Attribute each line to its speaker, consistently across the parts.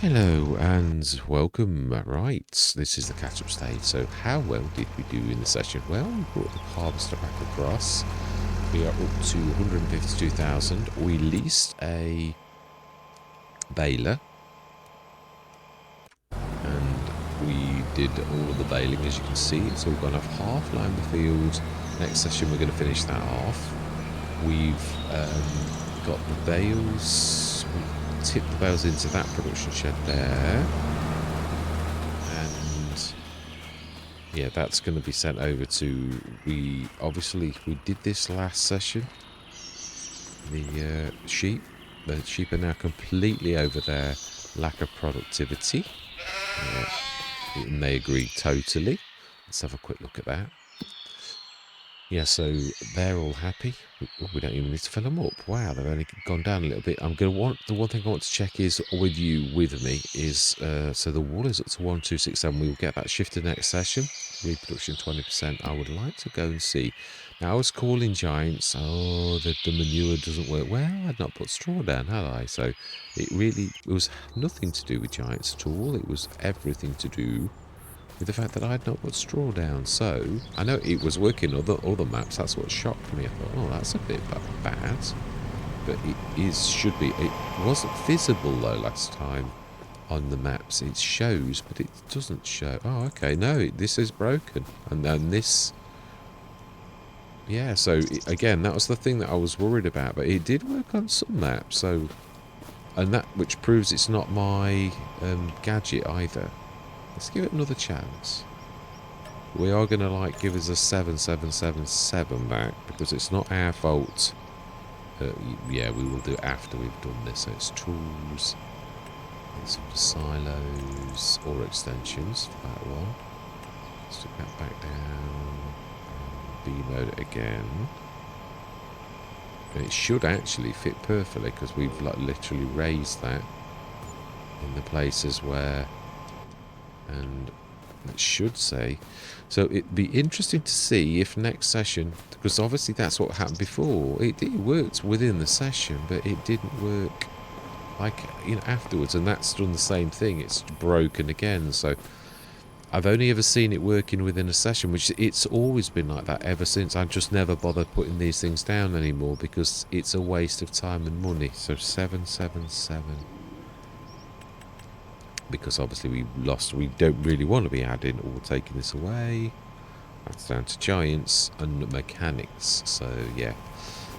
Speaker 1: Hello and welcome. Right, this is the catch-up stage. So how well did we do in the session? Well, we brought the harvester back across. We are up to 152,000. We leased a baler. And we did all of the baling, as you can see. It's all gone off half lined the field. Next session we're going to finish that off. We've got the bales. We tipped the bales into that production shed there. Yeah, that's going to be sent over to, we did this last session. The sheep are now completely over their lack of productivity. And they agreed totally. Let's have a quick look at that. Yeah, so they're all happy. We don't even need to fill them up. Wow, they've only gone down a little bit. I'm going to want, the one thing I want to check is with me is, so the wool is up to 1267. We'll get that shifted next session. Reproduction 20%. I would like to go and see. Now I was calling giants. Oh, the manure doesn't work. Well, I'd not put straw down, had I? So it was nothing to do with giants at all. It was everything to do with the fact that I had not put straw down. So I know it was working on other maps. That's what shocked me. I thought, oh, that's a bit bad, but should be. It wasn't visible though last time on the maps. It shows, but it doesn't show. Oh, okay, no, this is broken, and then this. Yeah, so again, that was the thing that I was worried about, but it did work on some maps. So, and that which proves it's not my gadget either. Let's give it another chance. We are going to give us a 7777 back because it's not our fault. Yeah, we will do it after we've done this. So it's tools, and some silos or extensions for that one. Stick that back down. B-mode it again. And it should actually fit perfectly because we've literally raised that in the places where, and it should say. So it'd be interesting to see if next session, because obviously that's what happened before. It worked within the session, but it didn't work afterwards, and that's done the same thing. It's broken again. So I've only ever seen it working within a session, which it's always been like that ever since. I've just never bothered putting these things down anymore because it's a waste of time and money. So 777. Because obviously we don't really want to be adding or taking this away. That's down to giants and mechanics. So yeah,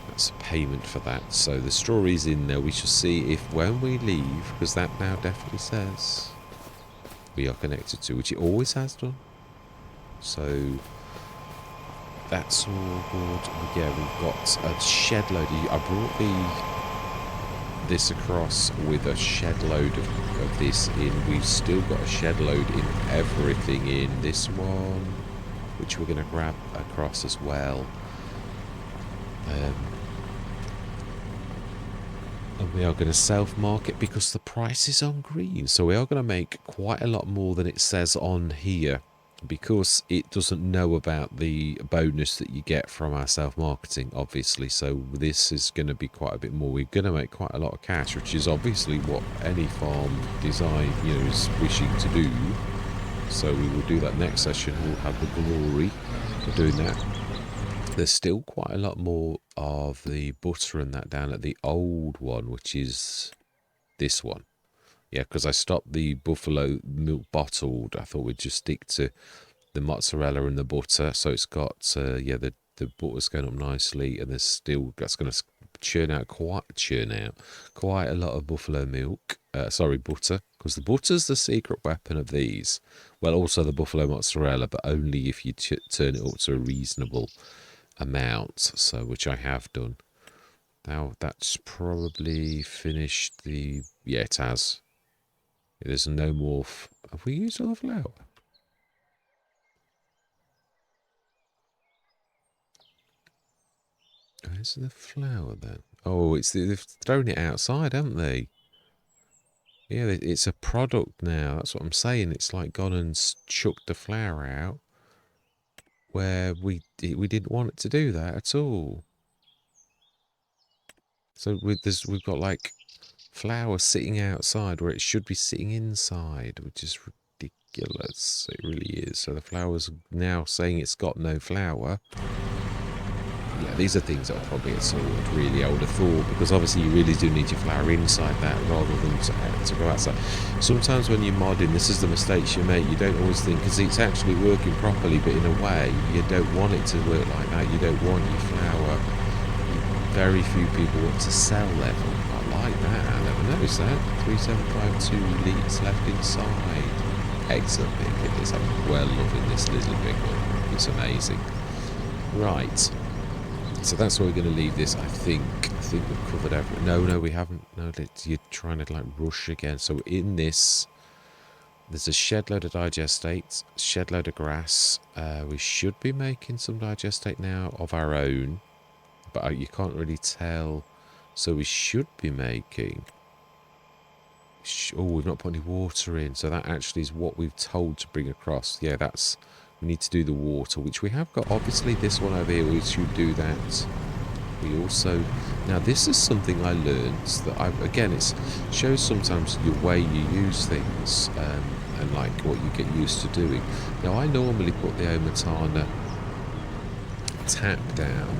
Speaker 1: that's a payment for that. So the straw is in there. We shall see if when we leave, because that now definitely says we are connected to, which it always has done. So that's all good. Yeah, we've got a shed load. I brought this across with a shed load of this in. We've still got a shed load in everything in this one, which we're going to grab across as well. And we are going to self-market because the price is on green. So we are going to make quite a lot more than it says on here because it doesn't know about the bonus that you get from our self-marketing, obviously. So this is going to be quite a bit more. We're going to make quite a lot of cash, which is obviously what any farm design, is wishing to do. So we will do that next session. We'll have the glory of doing that. There's still quite a lot more of the butter and that down at the old one, which is this one. Yeah, because I stopped the buffalo milk bottled. I thought we'd just stick to the mozzarella and the butter. So it's got, the butter's going up nicely, and that's going to churn out quite a lot of buffalo milk. Butter, because the butter's the secret weapon of these. Well, also the buffalo mozzarella, but only if you turn it up to a reasonable amount. So, which I have done. Now that's probably finished the. Yeah, it has. There's no more. Have we used all the flour? Where's the flour then? Oh, they've thrown it outside, haven't they? Yeah, it's a product now. That's what I'm saying. It's like gone and chucked the flour out where we didn't want it to do that at all. So we've got flour sitting outside where it should be sitting inside, which is ridiculous. It really is. So the flour's now saying it's got no flour. Yeah, these are things that are probably at sort really, I would have thought, because obviously you really do need your flour inside that rather than to go outside. Sometimes when you're modding, this is the mistakes you make. You don't always think, because it's actually working properly, but in a way, you don't want it to work like that. You don't want your flour. Very few people want to sell level. I like that. I never noticed that. 3752 litres left inside. Excellent pick it is. I'm well loving this little big one. It's amazing. Right. So that's where we're going to leave this, I think. I think we've covered everything. No, we haven't. No, you're trying to, like, rush again. So in this, there's a shed load of digestate, shed load of grass. We should be making some digestate now of our own, but you can't really tell. So we should be making... Oh, we've not put any water in. So that actually is what we've told to bring across. Yeah, that's... We need to do the water, which we have got. Obviously, this one over here, we should do that. We also... Now, this is something I learned that again, it shows sometimes your way you use things and like what you get used to doing. Now, I normally put the Omatana tap down,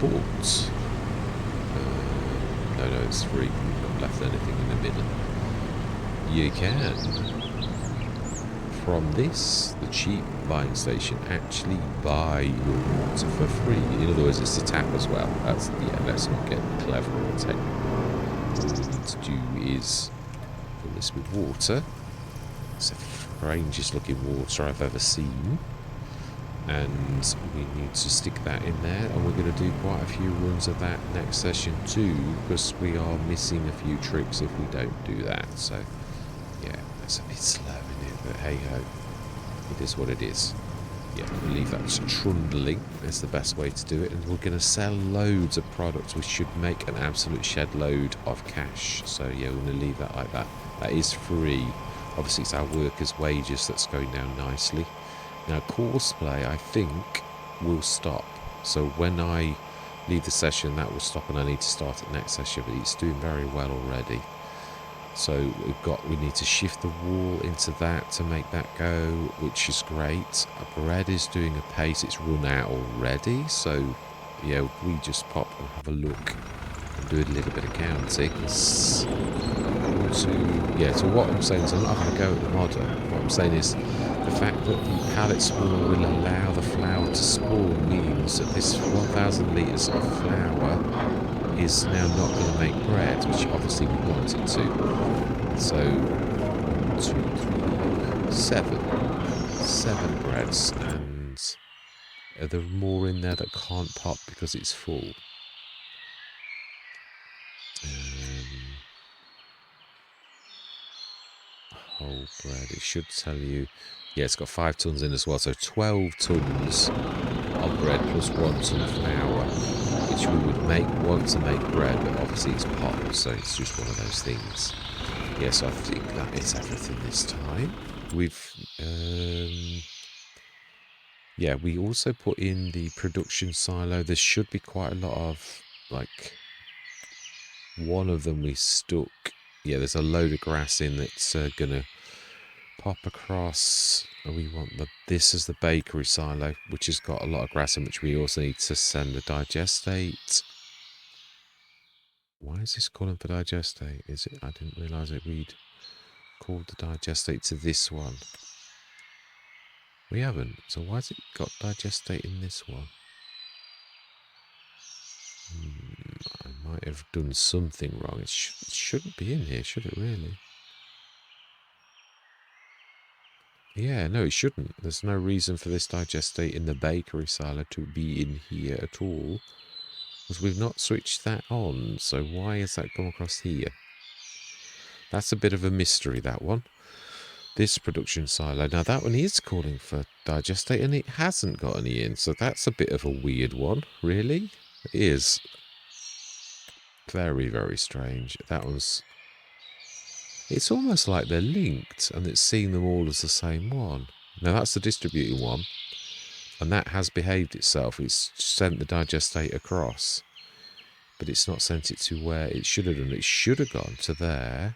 Speaker 1: but... no, it's free. We've not left anything in the middle. You can... From this, the cheap buying station, actually buy your water for free. In other words, it's a tap as well. That's, yeah, let's not get clever or technical. All we need to do is fill this with water. It's the strangest looking water I've ever seen. And we need to stick that in there. And we're going to do quite a few runs of that next session too, because we are missing a few tricks if we don't do that. So, yeah, that's a bit slow. But hey ho, it is what it is. Yeah, we'll leave that trundling. That's the best way to do it. And we're going to sell loads of products. We should make an absolute shed load of cash. So yeah, we're going to leave that like that. That is free. Obviously, it's our workers' wages that's going down nicely. Now, course play, I think, will stop. So when I leave the session, that will stop, and I need to start at next session. But it's doing very well already. So we need to shift the wall into that to make that go, which is great. Bread is doing a pace, it's run out already. So yeah, we just pop and have a look and do a little bit of counting. So what I'm saying is I'm not having a go at the modder. What I'm saying is the fact that the pallet spawn will allow the flour to spawn means that this 1,000 litres of flour is now not going to make bread, which obviously we want it to. So, 1, 2, 3, 7 breads, and are there more in there that can't pop because it's full? Whole bread, it should tell you. Yeah, it's got 5 tons in as well, so 12 tons of bread plus 1 ton of flour, which we would want to make bread, but obviously it's pot, so it's just one of those things. Yes, I think that is everything this time. We've, yeah, we also put in the production silo. There should be quite a lot of, like, one of them we stuck. Yeah, there's a load of grass in that's gonna pop across. We want this is the bakery silo, which has got a lot of grass in, which we also need to send a digestate. Why is this calling for digestate? Is it? I didn't realise it. We'd called the digestate to this one. We haven't. So why has it got digestate in this one? I might have done something wrong. It shouldn't be in here, should it really? Yeah, no, it shouldn't. There's no reason for this digestate in the bakery silo to be in here at all, because we've not switched that on. So why has that come across here? That's a bit of a mystery, that one. This production silo, now that one is calling for digestate and it hasn't got any in, so that's a bit of a weird one, really. It is. Very, very strange. That one's... It's almost like they're linked and it's seeing them all as the same one. Now that's the distributing one, and that has behaved itself. It's sent the digestate across. but it's not sent it to where it should have done. It should have gone to there.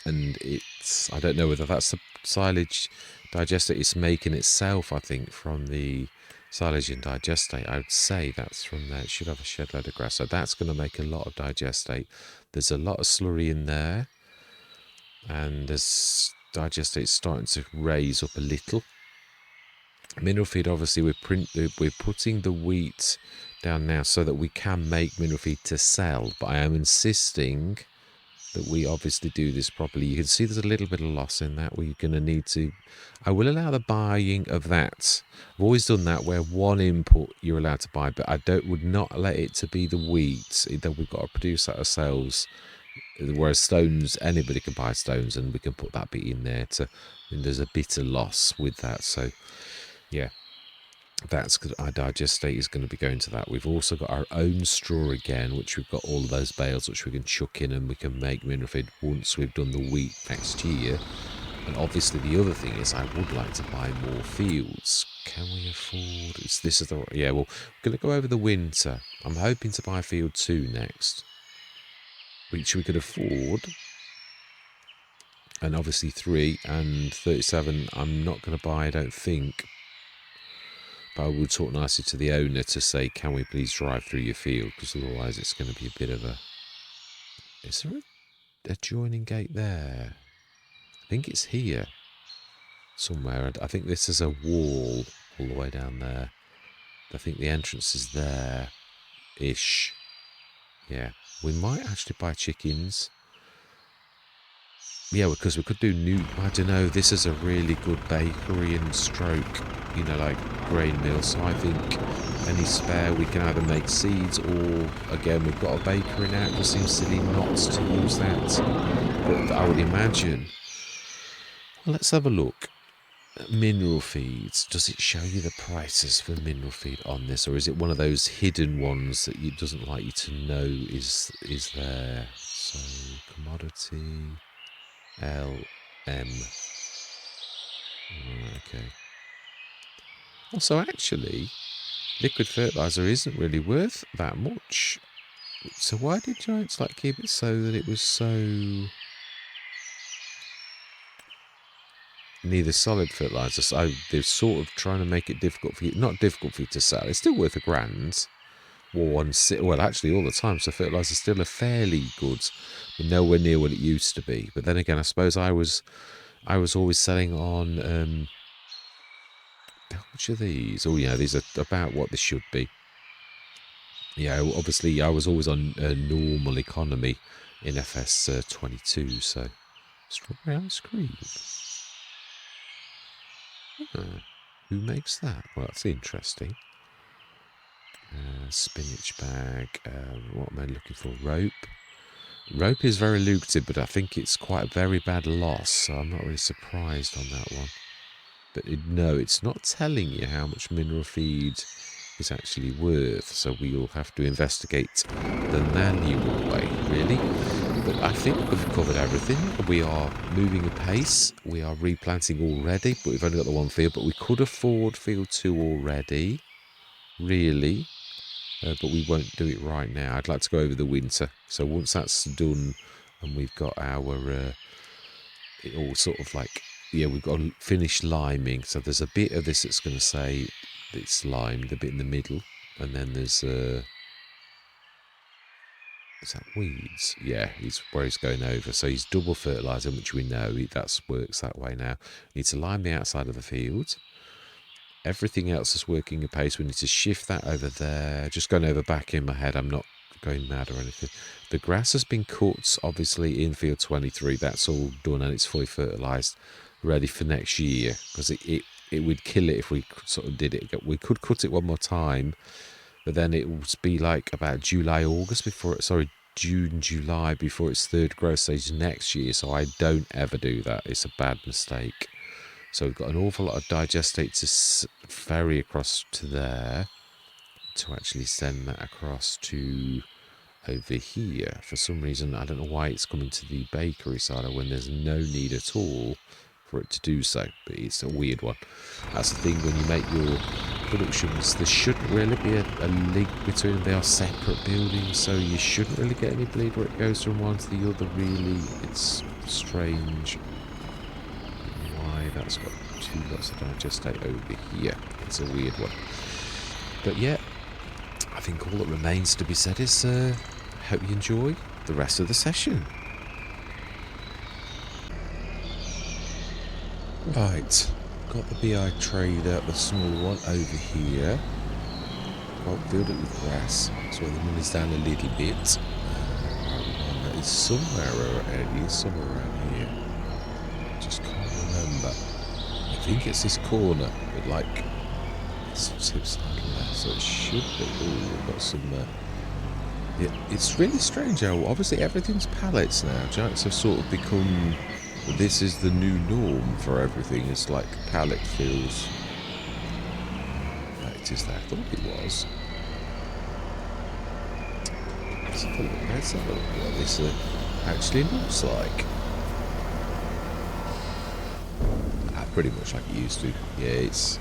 Speaker 1: And it's, I don't know whether that's the silage digestate it's making itself, I think, from the silage and digestate. I would say that's from there. It should have a shed load of grass. So that's going to make a lot of digestate. There's a lot of slurry in there. And there's digestate starting to raise up a little. Mineral feed, obviously, we're putting the wheat down now so that we can make mineral feed to sell. But I am insisting that we obviously do this properly. You can see there's a little bit of loss in that. We're going to need to... I will allow the buying of that. I've always done that where one input you're allowed to buy, but I would not let it to be the wheat. That we've got to produce that ourselves. Whereas stones, anybody can buy stones, and we can put that bit in there. And there's a bit of loss with that. So, yeah. That's good. Our digestate is going to be going to that. We've also got our own straw again, which we've got all of those bales which we can chuck in and we can make mineral feed once we've done the wheat next year. And obviously the other thing is I would like to buy more fields. Can we afford... This is the... Yeah, well, we're going to go over the winter. I'm hoping to buy field 2 next, which we could afford. And obviously 3 and 37 I'm not going to buy, I don't think. But I would talk nicely to the owner to say, can we please drive through your field? Because otherwise it's going to be a bit of a... Is there a joining gate there? I think it's here somewhere. I think this is a wall all the way down there. I think the entrance is there-ish. Yeah. We might actually buy chickens. Yeah, because we could do new... I don't know. This is a really good bakery and stroke, you know, like grain mill. So I think any spare we can either make seeds or, again, we've got a bakery now. It just seems silly not to use that. But I would imagine... Well, let's have a look. Mineral feeds. Does it show you the prices for mineral feed on this? Or is it one of those hidden ones that it doesn't like you to know is there? So, commodity... LM. Okay. Also, actually, liquid fertilizer isn't really worth that much. So why did Giants like keep it so that it was so... Neither solid fertilizer. So they're sort of trying to make it difficult for you. Not difficult for you to sell. It's still worth £1,000. Well, actually, all the time. So fertilizer is still a fairly good, but nowhere near what it used to be. But then again, I suppose I was always selling on. How much are these? Oh yeah, these are about what they should be. Yeah, obviously I was always on normal economy in FS22. So strawberry ice cream. Who makes that? Well, that's interesting. Spinach bag. What am I looking for? Rope. Rope is very lucrative, but I think it's quite a very bad loss, so I'm not really surprised on that one. But no, it's not telling you how much mineral feed is actually worth, so we'll have to investigate the manual way, really. But I think we've covered everything. We are moving apace. We are replanting already, but we've only got the one field, but we could afford field 2 already, really. But we won't do it right now. I'd like to go over the winter. So once that's done and we've got our, it all sort of like, yeah, we've got to finish liming. So there's a bit of this that's going to say it's limed, the bit in the middle. And then there's, is that weeds? Yeah, he's where he's going over. So he's double fertilising, which we know that works that way now. We need to lime the outside of the field. Everything else is working apace. We need to shift that over there. Just going over back in my head. I'm not going mad or anything. The grass has been cut, obviously, in field 23. That's all done and it's fully fertilised, ready for next year. Because it would kill it if we sort of did it. We could cut it one more time, but then it would be like about July, August before it, sorry, June, July before its third growth stage next year. So I don't ever do that. It's a bad mistake. So we've got an awful lot of digestate to ferry across to there to actually send that across to over here. For some reason, I don't know why it's coming to the bakery side when there's no need at all for it to do so. But it's a weird one. That's the thing when you make your productions, there shouldn't really be a link between them. They are separate buildings, so you shouldn't really get any bleed where it goes from one to the other, really. It's strange why that's got 2 lots of digestate over here. It's a weird one. But yeah, I think all that remains to be said is hope you enjoy the rest of the session. Right, got the BI trader, the small one, over here. Well, filled it with grass, so the money's down a little bit. One is somewhere around here. Just can't remember. I think it's this corner, but like it's left, so it should be. Oh, we've got some. It's really strange how obviously everything's pallets now. Giants have sort of become. This is the new norm for everything. It's like pallet fills. It is that. I thought it was. Let's have a look what this actually looks like. Pretty much like it used to. Yeah, it's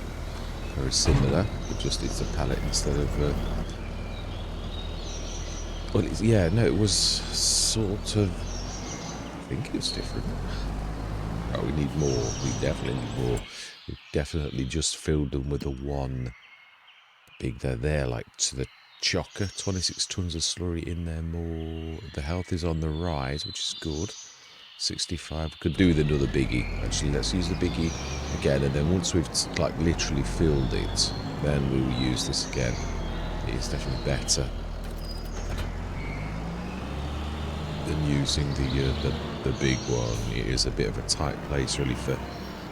Speaker 1: very similar, but just it's a pallet instead of. Well, yeah, no, it was sort of. I think it was different. Oh, we need more. We definitely need more. We definitely just filled them with the one big. They're there, like to the chocker. 26 tons of slurry in there. More. The health is on the rise, which is good. 65. Could do with another biggie. Actually, let's use the biggie again, and then once we've like literally filled it, then we will use this again. It is definitely better than using the big one. It is a bit of a tight place really for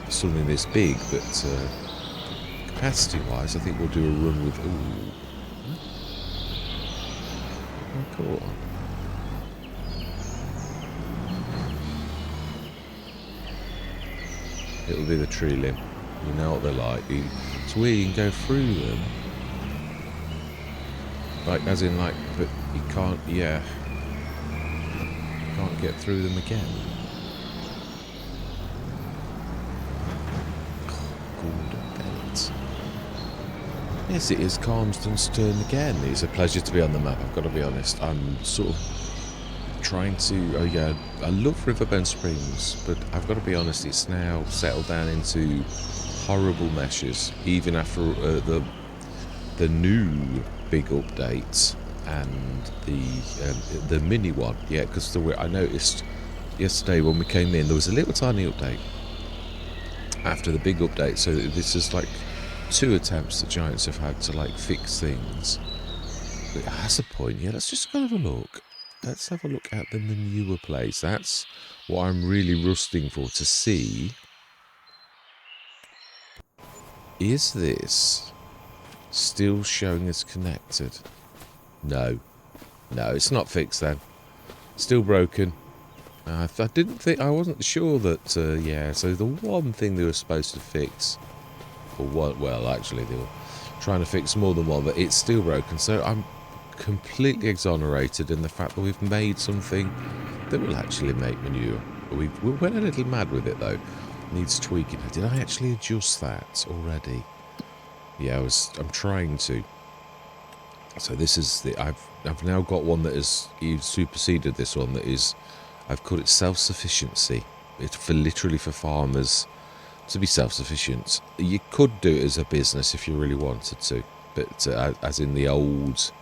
Speaker 1: something this big, but capacity-wise, I think we'll do a run with. Ooh, oh, cool. It'll be the tree limb. You know what they're like. It's weird, you can go through them. Like, as in, like, but you can't, yeah. You can't get through them again. Golden belt. Yes, it is Calmston's turn again. It's a pleasure to be on the map, I've got to be honest. I'm sort of trying to, oh yeah, I love Riverbend Springs, but I've got to be honest, it's now settled down into horrible meshes, even after the new big updates and the mini one. Yeah, because I noticed yesterday when we came in, there was a little tiny update after the big update, so this is like 2 attempts the Giants have had to like fix things. But it has a point. Yeah, let's just go have a look. Let's have a look at the manure place. That's what I'm really rusting for, to see. Is this still showing as connected? No. No, it's not fixed then. Still broken. I didn't think, I wasn't sure that, yeah, so the one thing they were supposed to fix, or what, well, actually, they were trying to fix more than one, but it's still broken, so I'm completely exonerated in the fact that we've made something that will actually make manure. We went a little mad with it though. Needs tweaking. Did I actually adjust that already? Yeah, I'm trying to. So this is the I've now got one that is superseded this one that is, I've called it self-sufficiency. It's for literally for farmers to be self-sufficient. You could do it as a business if you really wanted to, but as in the old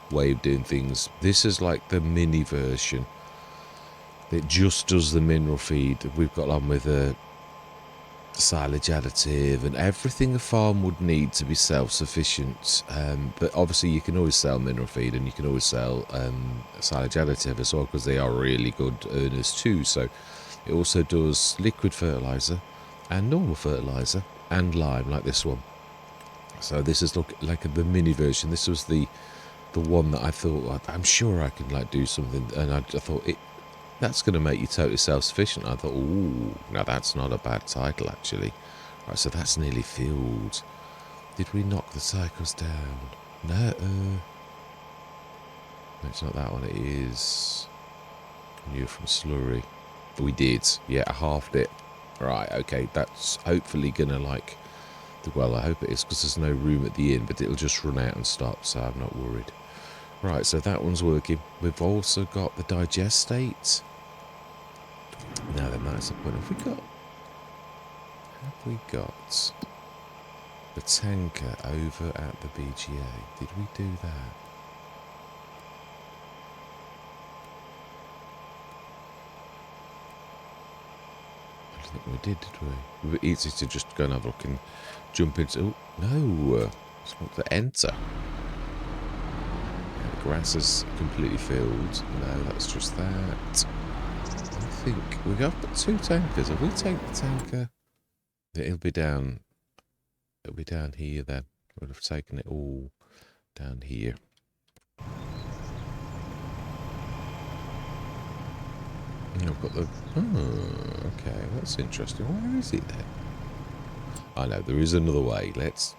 Speaker 1: way of doing things. This is like the mini version. It just does the mineral feed. We've got on with a silage additive and everything a farm would need to be self-sufficient. But obviously you can always sell mineral feed and you can always sell silage additive as well, because they are really good earners too. So it also does liquid fertilizer and normal fertilizer and lime, like this one. So this is like the mini version. This was the one that I thought, I'm sure I can like do something, and I thought that's going to make you totally self-sufficient. I thought, ooh, now that's not a bad title actually. Right, so that's nearly filled. Did we knock the cycles down? No, it's not that one. It is new from slurry. We did, yeah, I halved it. Right, okay, that's hopefully gonna like Well, I hope it is, because there's no room at the inn, but it'll just run out and stop, so I'm not worried. Right, so that one's working. We've also got the digestate. Now then, that's the point. Have we got the tanker over at the BGA? Did we do that? I don't think we did we? We were easy to just go and have a look and jump into... Oh, no! It's not to enter. Yeah, the grass is completely filled. No, that's just that. I think we've got 2 tankers. Have we taken the tanker? It'll be down here then. We'll have taken it all down here. And I've got the... Oh, okay, that's interesting. Where is it then? I know, there is another way. Let's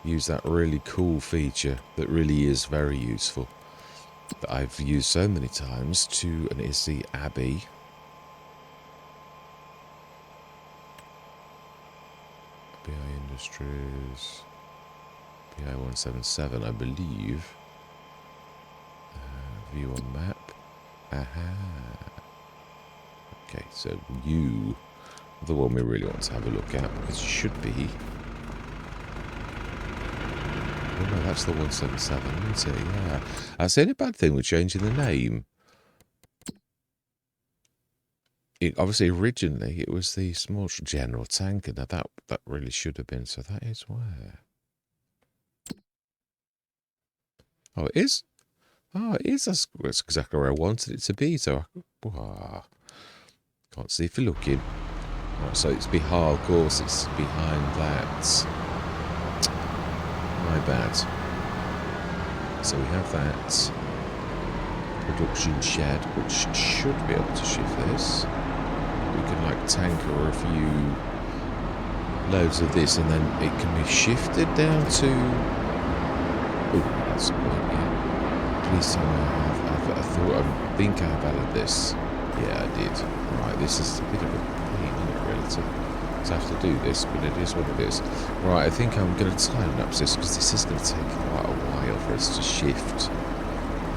Speaker 1: use that really cool feature that really is very useful, that I've used so many times and it's the Abbey. BI Industries, BI 177, I believe. View on map. Aha. Okay, so the one we really want to have a look at, because it should be... Oh no, that's the 177, isn't it? Yeah. That's the only bad thing with changing the name. Obviously, originally, it was the small general tanker. Now, that really should have been. So that is where. Oh, it is? Oh, it is. That's exactly where I wanted it to be. So, can't see if you're looking. Right, so it's behind, of course, it's behind that. My bad. So we have that production shed, which should be able to shift this. We can like tanker a few loads of this, and then it can be shifted down to... Oh, that's good, yeah. Please tell me I think I've added this. Yeah, I did. Right, this is a bit of a pain, isn't it, really, to have to do this, but it is what it is. Right, I think I'm going to time lapse this, because this is going to take quite a while for us to shift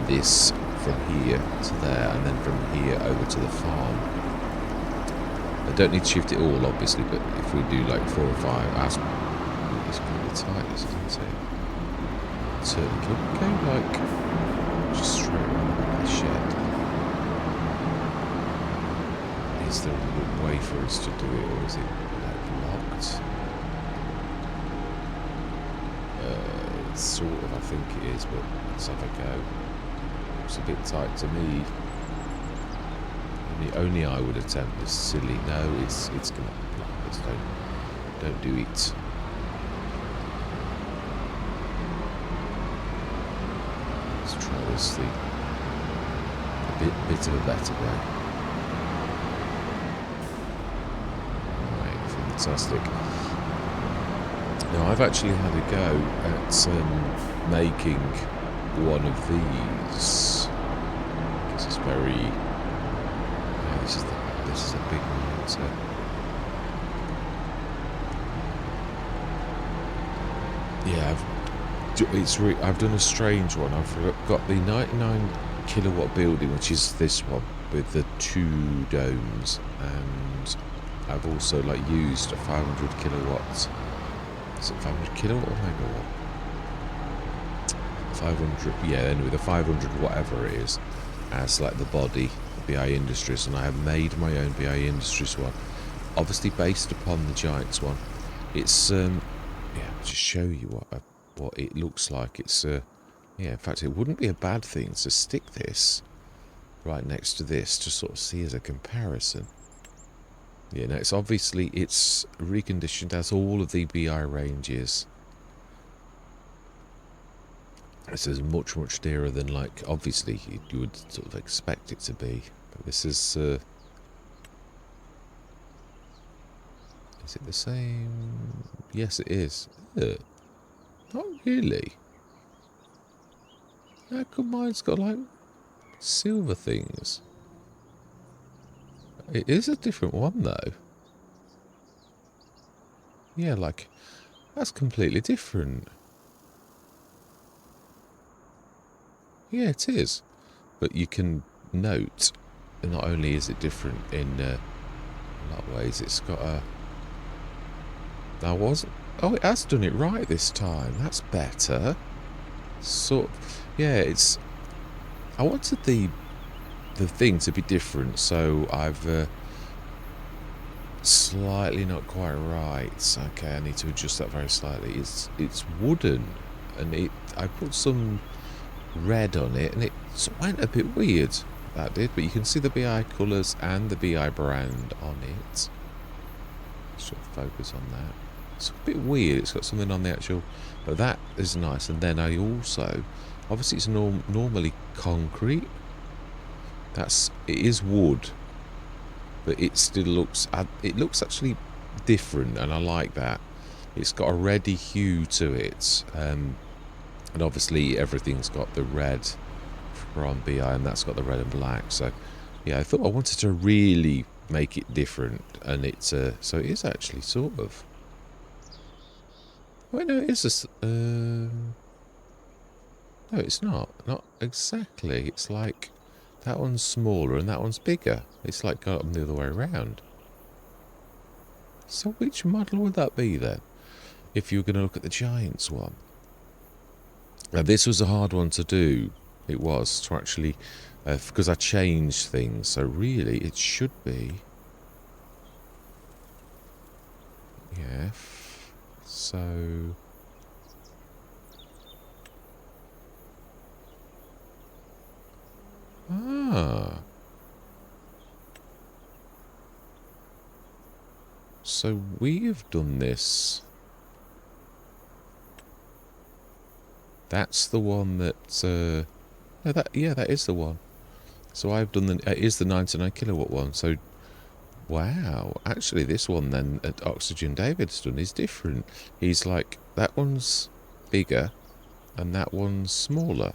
Speaker 1: this from here to there, and then from here over to the farm. I don't need to shift it all, obviously, but if we do like 4 or 5, it's going to be tight, isn't it? Certainly, can we go like just straight around the shed? Is there a way for us to do it, or is it like locked? Sort of, I think it is, but let's have a go. It's a bit tight to me. Only I would attempt this. Silly. No, it's gonna block us. Don't do it. Let's try this thing a bit of a better way. Right, fantastic. Now I've actually had a go at making one of these. This is very. This is a big one, so. Yeah, I've done a strange one. I've got the 99 kilowatt building, which is this one with the 2 domes, and I've also like used a 500 kilowatts. Is it 500 kilowatt or megawatt? 500. Yeah, anyway, the 500 whatever it is, as like the body. BI Industries, and I have made my own BI Industries one, obviously based upon the Giants one. It's yeah, I'll just show you what it looks like. It's yeah, in fact, it wouldn't be a bad thing to stick this right next to this to sort of see as a comparison. Yeah, now it's reconditioned as all of the BI ranges. This is much dearer than, like, obviously you would sort of expect it to be. But this is it the same? Yes, it is. Not really. How come mine's got, like, silver things? It is a different one, though. Yeah, like, That's completely different. Yeah, it is. But you can note, not only is it different in a lot of ways, it's got a... That wasn't... Oh, it has done it right this time. That's better. Sort of... Yeah, it's... I wanted the thing to be different, so I've slightly not quite right. Okay, I need to adjust that very slightly. It's wooden, and I put some red on it, and it went a bit weird. That did, but you can see the BI colours and the BI brand on it. Sort of focus on that. It's a bit weird. It's got something on the actual, but that is nice. And then I also, obviously, it's normally concrete. It is wood, but it still looks. It looks actually different, and I like that. It's got a reddy hue to it, and obviously everything's got the red from BI, and that's got the red and black. So, yeah, I thought I wanted to really make it different, and so it is actually sort of. Well, no, it is no, it's not. Not exactly. It's like that one's smaller and that one's bigger. It's like got them the other way around. So which model would that be then? If you were going to look at the Giants one. Now this was a hard one to do. It was to actually, because I changed things. So really, it should be. Yeah. So. Ah. So we've done this. That's the one that. Yeah, that is the one. So I've done it is the 99 kilowatt one. So, wow. Actually, this one then at Oxygen David's done is different. He's like, that one's bigger and that one's smaller.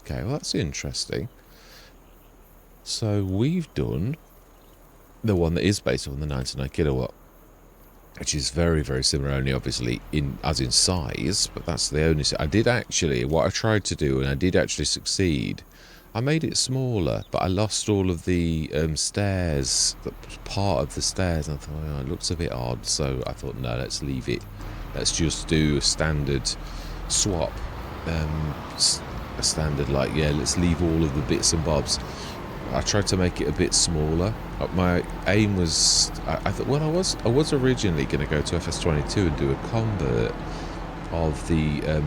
Speaker 1: Okay, well, that's interesting. So we've done the one that is based on the 99 kilowatt, which is very, very similar, only obviously in size, but that's the only... I did actually, what I tried to do, and I did actually succeed, I made it smaller, but I lost all of the stairs, part of the stairs, and I thought, oh, it looks a bit odd, so I thought, no, let's leave it. Let's just do a standard swap. A standard, like, yeah, let's leave all of the bits and bobs. I tried to make it a bit smaller. My aim was, I thought, well, I was originally going to go to FS22 and do a convert of the,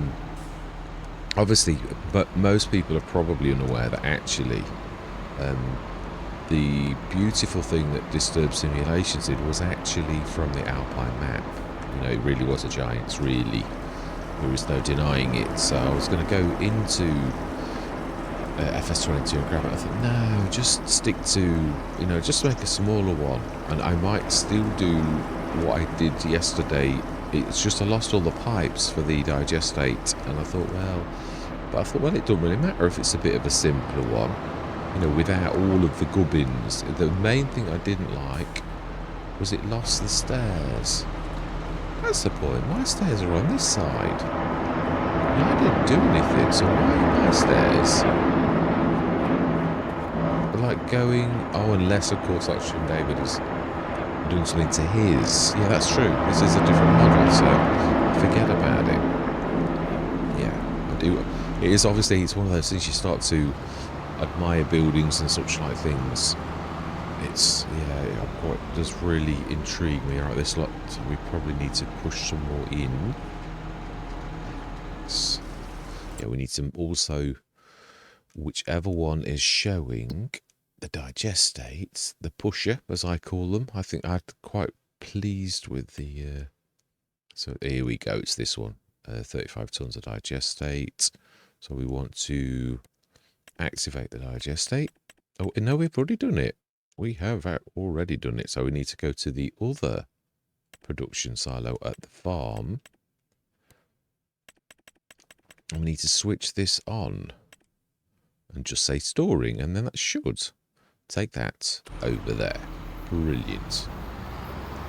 Speaker 1: obviously, but most people are probably unaware that actually, the beautiful thing that Disturbed Simulations did was actually from the Alpine map. You know, it really was a Giants, really. There is no denying it. So I was going to go into FS22 and grab it. I thought, no, just stick to, you know, just make a smaller one. And I might still do what I did yesterday. It's just I lost all the pipes for the digestate. And I thought, well, it doesn't really matter if it's a bit of a simpler one. You know, without all of the gubbins. The main thing I didn't like was it lost the stairs. That's the point. My stairs are on this side. And I didn't do anything, so why are my stairs? Like going... Oh, unless, of course, Oxygen David is doing something to his. Yeah, that's true. This is a different model, so forget about it. Yeah, I do. It is obviously, it's one of those things you start to admire buildings and such like things. It's, yeah, it does really intrigue me. Alright, this lot, we probably need to push some more in. Yeah, we need to also, whichever one is showing the digestates, the pusher, as I call them. I think I'm quite pleased with the, so here we go, it's this one. 35 tons of digestate. So we want to activate the digestate. Oh, no, we've already done it. We have already done it. So we need to go to the other production silo at the farm. And we need to switch this on. And just say storing. And then that should take that over there. Brilliant.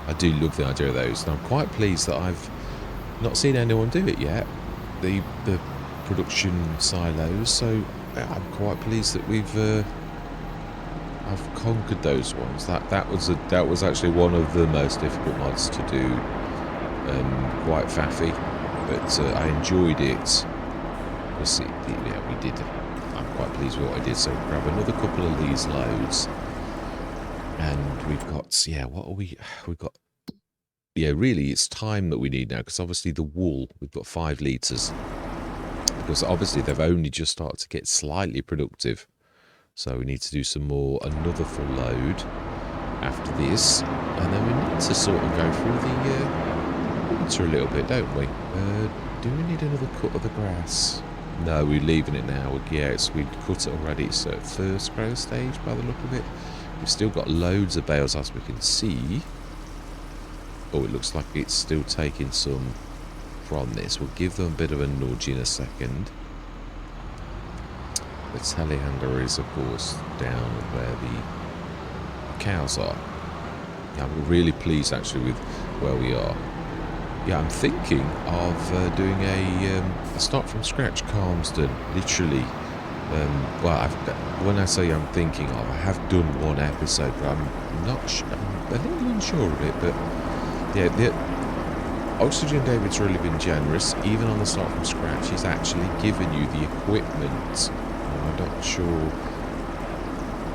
Speaker 1: I do love the idea of those. And I'm quite pleased that I've Not seen anyone do it yet, the production silos, so I'm quite pleased that I've conquered those ones. That was actually one of the most difficult mods to do, quite faffy, but I enjoyed it. We'll see. Yeah, we did. I'm quite pleased with what I did. So grab another couple of these loads, and we've got, yeah, what are we? We've got, yeah, really, it's time that we need now, because obviously the wool, we've got 5 litres, because obviously they've only just started to get slightly productive. So we need to do some more, another full load after this, and then we need to sort of go through the winter a little bit, don't we? Do we need another cut of the grass? No, we're leaving it now. Yes, we'd cut it already. It's at first growth stage by the look of it. We've still got loads of bales, as we can see. Oh, it looks like it's still taking some from this. We'll give them a bit of a nudge in a second. The telehandler is, of course, down where the cows are. Yeah, I'm really pleased, actually, with where we are. Yeah, I'm thinking of doing a start from scratch Calmsden, literally. Well, when I say I'm thinking of, I have done one episode, but I'm not sure, I'm a little unsure of it, but yeah, the Oxygen David's really been generous. Even on the start from scratch, he's actually given you the equipment. I'm not sure.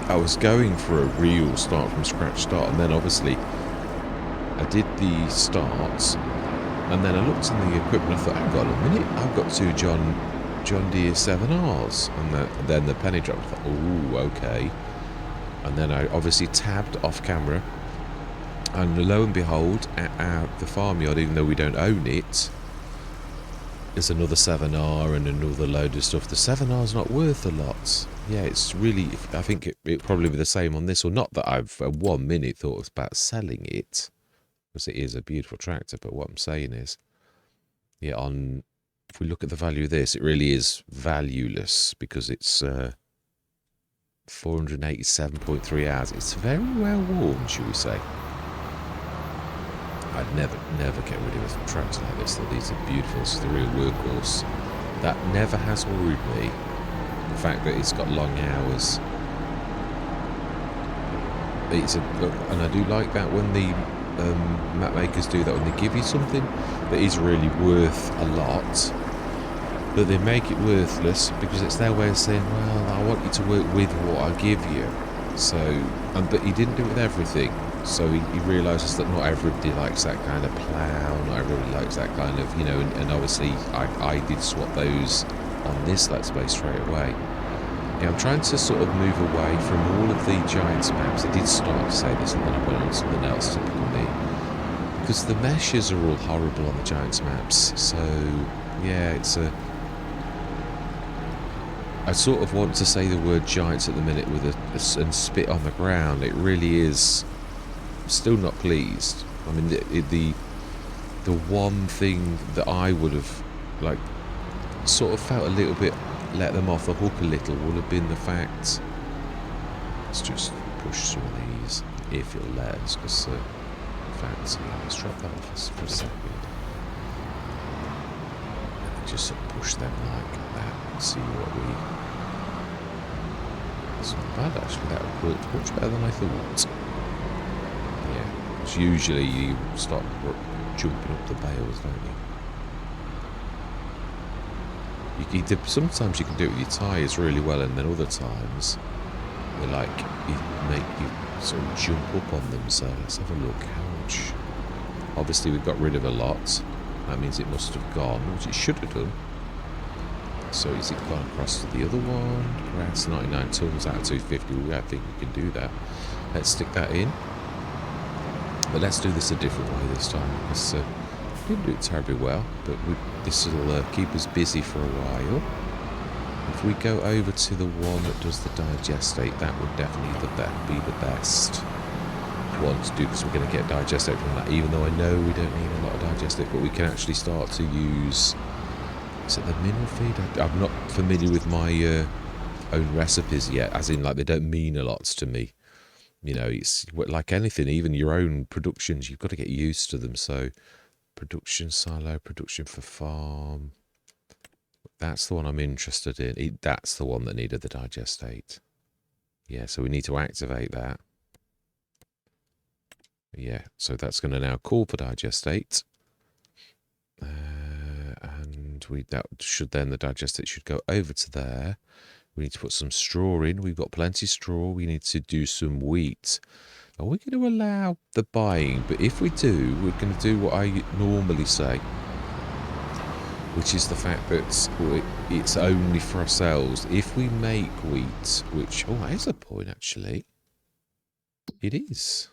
Speaker 1: I was going for a real start from scratch start, and then obviously I did the starts, and then I looked in the equipment and I thought, hang on a minute, I've got 2 John Deere 7Rs, and then the penny dropped. I thought, oh, okay. And then I obviously tabbed off camera, and lo and behold, at the farmyard, even though we don't own it, there's another 7R and another load of stuff. The 7R's not worth a lot. Yeah, it's really, I think it'll probably be the same on this, or not that I've 1 minute thought about selling it, because it is a beautiful tractor, but what I'm saying is, yeah, if we look at the value of this, it really is valueless, because it's 487.3 hours. It's very well worn, shall we say. I'd never get rid of a tractor like this. These are beautiful. It's the real workhorse. That never has worried me. The fact that it's got long hours. And I do like that when the map makers do that, when they give you something that is really worth a lot, but they make it worthless because it's their way of saying, well, I want you to work with what I give you. So, but he didn't do it with everything. So he realises that not everybody likes that kind of plough, not everybody likes that kind of, you know, and obviously I did swap those on this Let's Play straight away. Yeah, I'm trying to sort of move away from all of the Giants maps. I did start to say this, and then I went on to something else, typical me. Because the meshes are all horrible on the Giants maps. So, yeah, it's a... I sort of want to say the word Giants at the minute with and spit on the ground. It really is... Still not pleased. I mean, the one thing that I would have, like, sort of felt a little bit, let them off the hook a little, would have been the fact, let's just push some of these, if you'll let us, because fancy, let's drop that off for a second, and just sort of push them like that, and see what we, it's not bad actually, that worked much better than I thought. Yeah, because usually you start jumping up the bales, don't you? Sometimes you can do it with your tyres really well, and then other times they're like, you make you sort of jump up on them. So let's have a look. How much? Obviously we've got rid of a lot. That means it must have gone, which it should have done. So is it gone across to the other one? Grass, 99 tons out of 250. I think we can do that. Let's stick that in. But let's do this a different way this time. Because we didn't do it terribly well, but this will keep us busy for a while. If we go over to the one that does the digestate, that would definitely be the best one to do, because we're going to get digestate from that, even though I know we don't need a lot of digestate, but we can actually start to use, is it the mineral feed? I'm not familiar with my own recipes yet, as in, like, they don't mean a lot to me. You know, it's like anything, even your own productions, you've got to get used to them. So Production silo, production for farm. That's the one I'm interested in. That's the one that needed the digestate. Yeah, so we need to activate that. Yeah, so that's going to now call for digestate. And that should then, the digestate should go over to there. We need to put some straw in. We've got plenty of straw. We need to do some wheat. Are we going to allow the buying? But if we do, we're going to do what I normally say, which is the fact that it's only for ourselves. If we make wheat, which, oh, that is a point, actually. It is.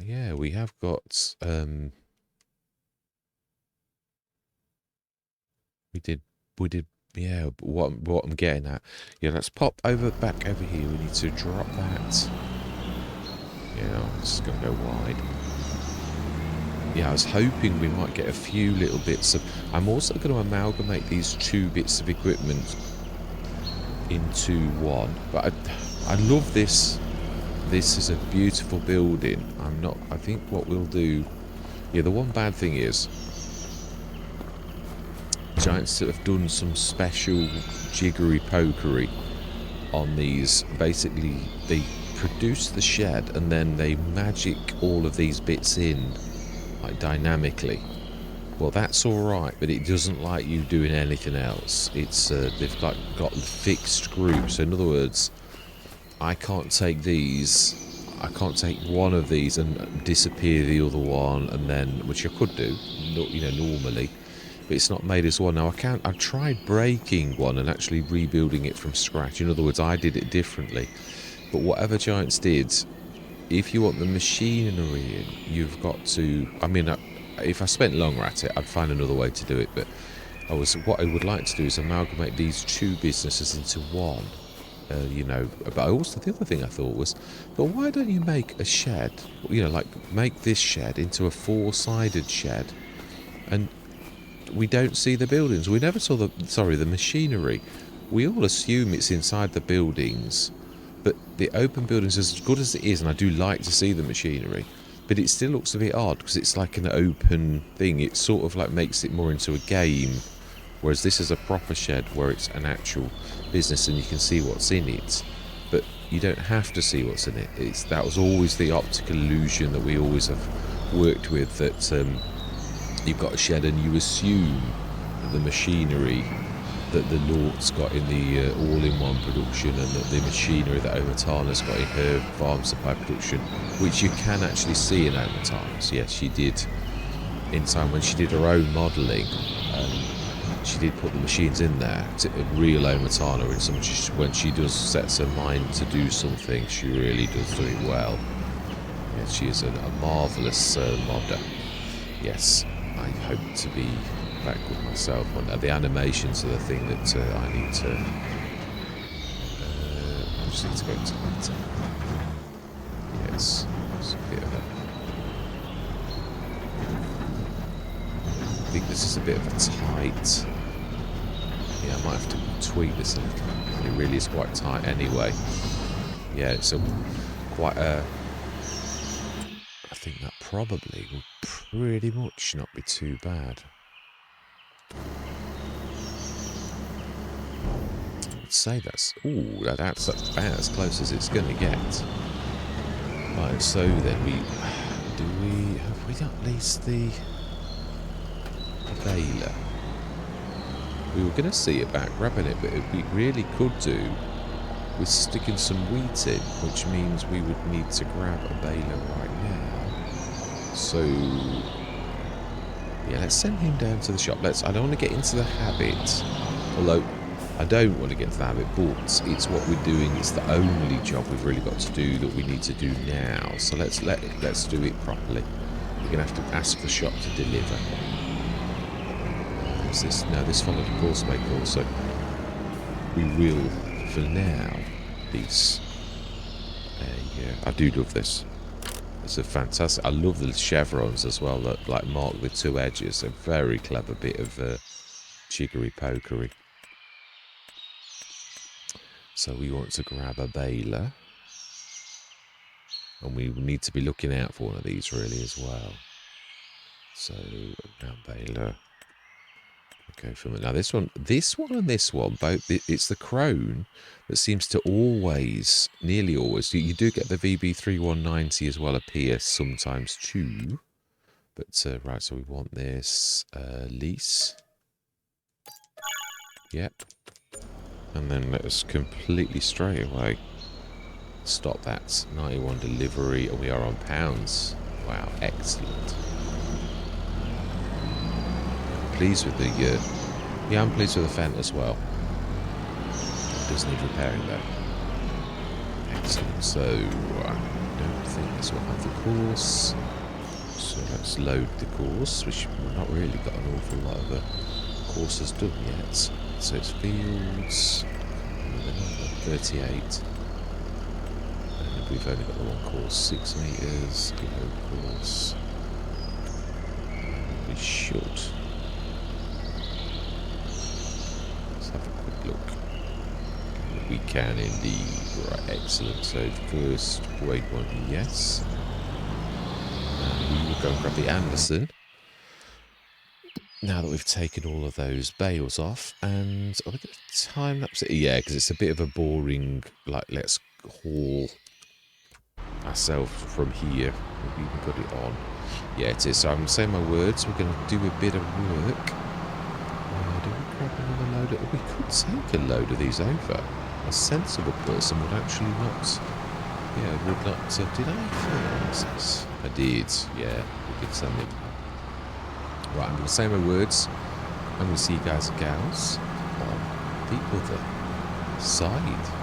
Speaker 1: Yeah, we have got, we did, yeah, what I'm getting at. Yeah, let's pop back over here. We need to drop that. Yeah, this is going to go wide. Yeah, I was hoping we might get a few little bits of... I'm also going to amalgamate these two bits of equipment into one. But I love this. This is a beautiful building. I think what we'll do... Yeah, the one bad thing is... Giants have done some special jiggery pokery on these. Basically, they produce the shed and then they magic all of these bits in, like dynamically. Well, that's all right, but it doesn't like you doing anything else. It's they've got fixed groups. So in other words, I can't take these. I can't take one of these and disappear the other one, and then, which I could do, you know, normally. But it's not made as one. Now, I've tried breaking one and actually rebuilding it from scratch. In other words, I did it differently. But whatever Giants did, if you want the machinery in, you've got to... I mean, if I spent longer at it, I'd find another way to do it. But what I would like to do is amalgamate these two businesses into one. You know, but also the other thing I thought was, but why don't you make a shed? You know, like make this shed into a four-sided shed, and we don't see the buildings. We never saw the machinery. We all assume it's inside the buildings, but the open buildings, as good as it is, and I do like to see the machinery, but it still looks a bit odd because it's like an open thing. It sort of like makes it more into a game, whereas this is a proper shed where it's an actual business and you can see what's in it. But you don't have to see what's in it. That was always the optical illusion that we always have worked with, that you've got a shed and you assume that the machinery that the Lord's got in the all-in-one production, and that the machinery that Omatana's got in her farm supply production, which you can actually see in Omatana's. Yes, she did in time when she did her own modelling. She did put the machines in there, real Omatana, and when she does sets her mind to do something, she really does do it well. Yeah, she is a marvellous modder. Yes, I hope to be back with myself on that. The animations are the thing that I need to... I just need to go to that. Yes, it's a bit of a... I think this is a bit of a tight... Yeah, I might have to tweak this a little. It really is quite tight anyway. Yeah, it's quite a... I think that probably will pretty much not be too bad. I'd say that's... Ooh, that's about as close as it's going to get. Right, so then have we at least the baler? We were going to see about grabbing it, but we really could do with sticking some wheat in, which means we would need to grab a baler right now. So, yeah, let's send him down to the shop. I don't want to get into the habit, although I don't want to get into the habit, but it's what we're doing. It's the only job we've really got to do that we need to do now. So let's do it properly. We're going to have to ask the shop to deliver. This followed a course make also. We will, for now, these. Yeah, I do love this. It's a fantastic. I love the chevrons as well that like mark the two edges. A very clever bit of jiggery pokery. So we want to grab a baler. And we need to be looking out for one of these really as well. So, ground baler. Okay, from now this one and this one, both it's the crone that seems to always, nearly always, you do get the VB3190 as well appear sometimes too. But right, so we want this lease. Yep. And then let us completely straight away stop that 91 delivery, and we are on pounds. Wow, excellent. Pleased with the yeah, I'm pleased with the Fent as well. It does need repairing though. Excellent. So I don't think this will have the course. So let's load the course, which we've not really got an awful lot of courses done yet. So it's fields, 38. And we've only got the one course, 6 meters, below course. And we should. Let's have a quick look. We can indeed. Right, excellent. So first waypoint, yes. And we will go and grab the Anderson. Now that we've taken all of those bales off, and are we going to time lapse it? Yeah, because it's a bit of a boring, like, let's haul ourselves from here. We've even got it on. Yeah, it is. So I'm saying my words. We're going to do a bit of work. Do we grab another load? We could take a load of these over. A sensible person would actually not. Yeah, would not. Did I film this? I did. Yeah, we could send it. Right, I'm going to say my words. I'm going to see you guys and gals on the other side.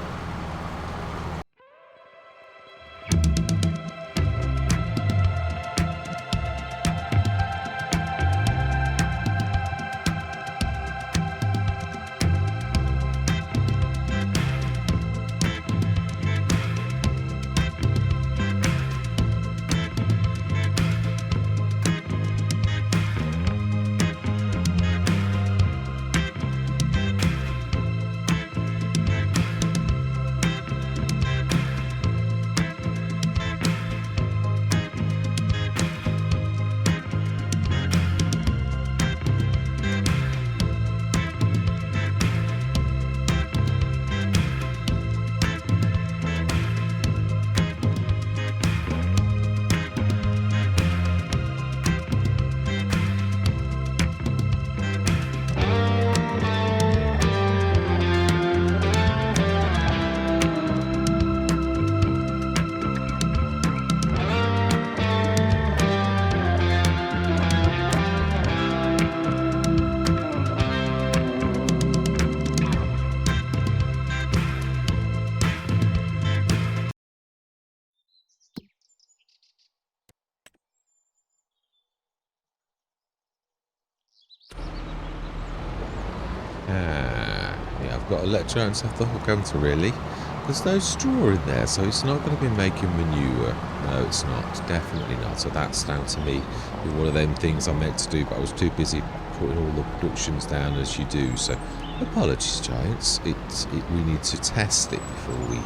Speaker 1: Yeah, I've got to let Jones have the hook, haven't I, really? There's no straw in there, so it's not going to be making manure. No, it's not. Definitely not. So that's down to me. It's one of them things I meant to do, but I was too busy putting all the productions down as you do. So apologies, Giants. We need to test it before we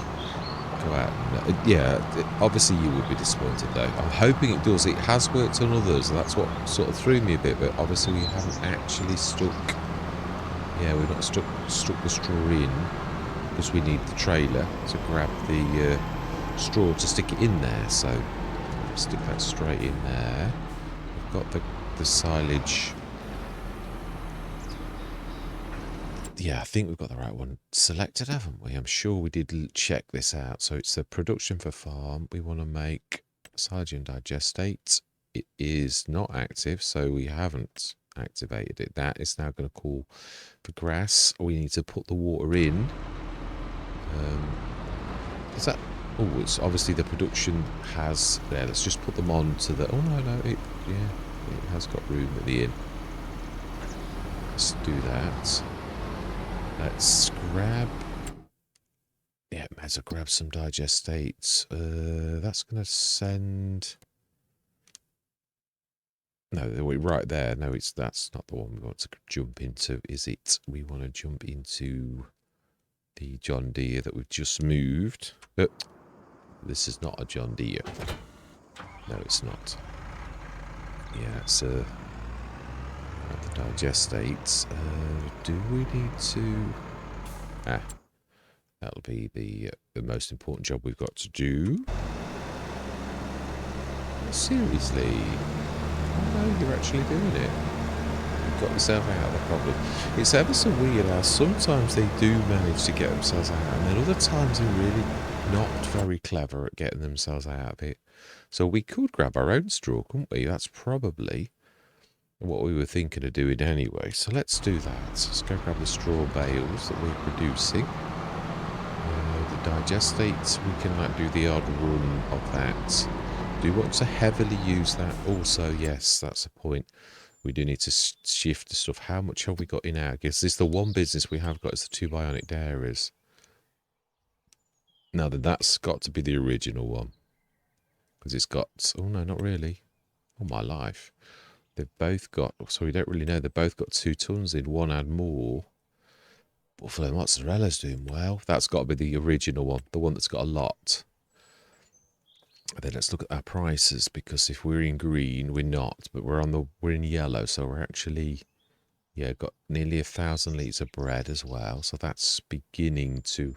Speaker 1: go out. And, yeah, obviously you would be disappointed, though. I'm hoping it does. It has worked on others, and that's what sort of threw me a bit, but obviously we haven't actually stuck... Yeah, we've not stuck the straw in because we need the trailer to grab the straw to stick it in there. So stick that straight in there. We've got the silage. Yeah, I think we've got the right one selected, haven't we? I'm sure we did check this out. So it's the production for farm. We want to make silage and digestate. It is not active, so we haven't activated it. That is now going to call for grass. We need to put the water in. Is that... Oh, it's obviously the production has... There, let's just put them on to the... Oh, no, it has got room at the end. Let's do that. Let's grab... Yeah, might as well grab some digestates. That's going to send... No, right there. No, that's not the one we want to jump into, is it? We want to jump into the John Deere that we've just moved. This is not a John Deere. No, it's not. Yeah, it's the digestates. Do we need to... Ah, that'll be the most important job we've got to do. Oh, seriously? Oh no, you're actually doing it. You've got yourself out of the problem. It's ever so weird how sometimes they do manage to get themselves out, and then other times they're really not very clever at getting themselves out of it. So we could grab our own straw, couldn't we? That's probably what we were thinking of doing anyway. So let's do that. Let's go grab the straw bales that we're producing. The digestates, we can like do the odd run of that. Do we want to heavily use that? Also, yes, that's the point. We do need to shift the stuff. How much have we got in our? Because this is the one business we have got is the 2 bionic dairies. Now then, that's got to be the original one. Because it's got... Oh, no, not really. Oh, my life. They've both got... So we don't really know. They've both got 2 tons in. One had more. Buffalo mozzarella's doing well. That's got to be the original one. The one that's got a lot. And then let's look at our prices. Because if we're in green, we're not. But we're in yellow. So we're actually... Yeah, got nearly 1,000 litres of bread as well. So that's beginning to...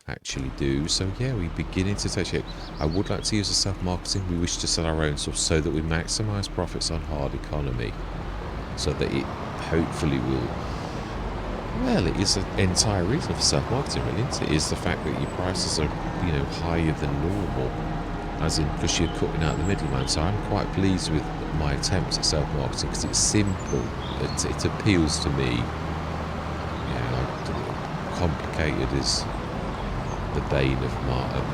Speaker 1: actually do. So yeah, we're beginning to touch it. I would like to use the self-marketing. We wish to sell our own stuff so that we maximise profits on hard economy. So that it hopefully will... Well, it is the entire reason for self-marketing, really, isn't it? Is the fact that your prices are, you know, higher than normal. As in, because you're cutting out the middleman. So I'm quite pleased with my attempts at self-marketing because it's simple. It appeals to me. Yeah, complicated is... the bane of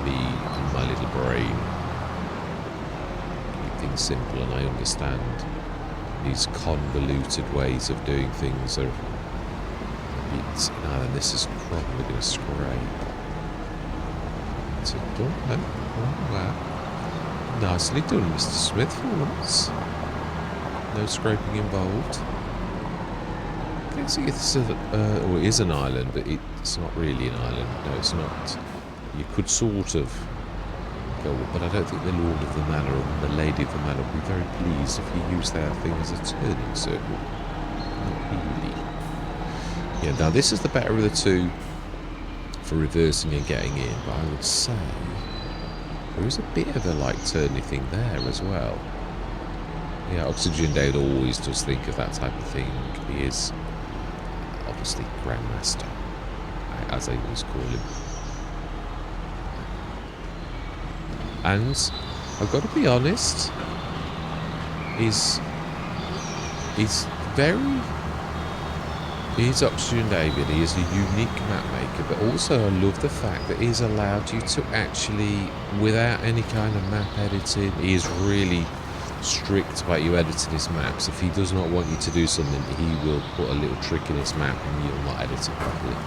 Speaker 1: me and my little brain. Keep things simple, and I understand these convoluted ways of doing things are a bit... Now then, this is probably going to scrape. Is it done? Oh, wow. Nicely done, Mr. Smith, for once. No scraping involved. I can see it's it is an island, but it's not really an island. No, it's not. You could sort of go, but I don't think the Lord of the Manor and the Lady of the Manor would be very pleased if you use their thing as a turning circle. Not really. Yeah, now this is the better of the two for reversing and getting in, but I would say there is a bit of a like turny thing there as well. Yeah, Oxygen Dale always does think of that type of thing. He is obviously Grandmaster, as they always call him. And I've got to be honest, he's Oxygen David. He is a unique map maker, but also I love the fact that he's allowed you to actually, without any kind of map editing, he is really strict about you editing his maps. If he does not want you to do something, he will put a little trick in his map and you'll not edit it properly.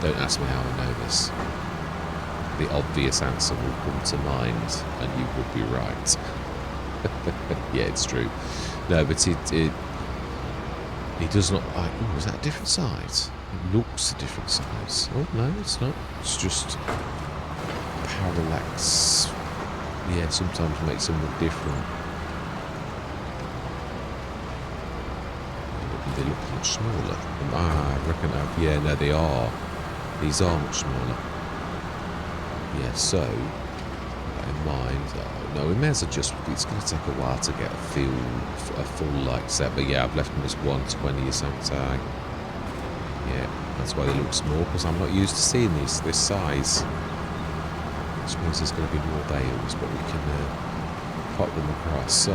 Speaker 1: Don't ask me how I know this. The obvious answer will come to mind and you would be right. Yeah, it's true. No, but he does not like... Oh, is that a different size? It looks a different size. Oh, no, it's not. It's just parallax. Yeah, sometimes makes them look different. They look much smaller. I reckon... Yeah, no, they are. These are much smaller. Yeah, so, in mind, no, we may as well just, it's going to take a while to get a full light set, but yeah, I've left them as 120 or something. Yeah, that's why they look small, because I'm not used to seeing this size. Which means there's going to be more bales, but we can pop them across. So,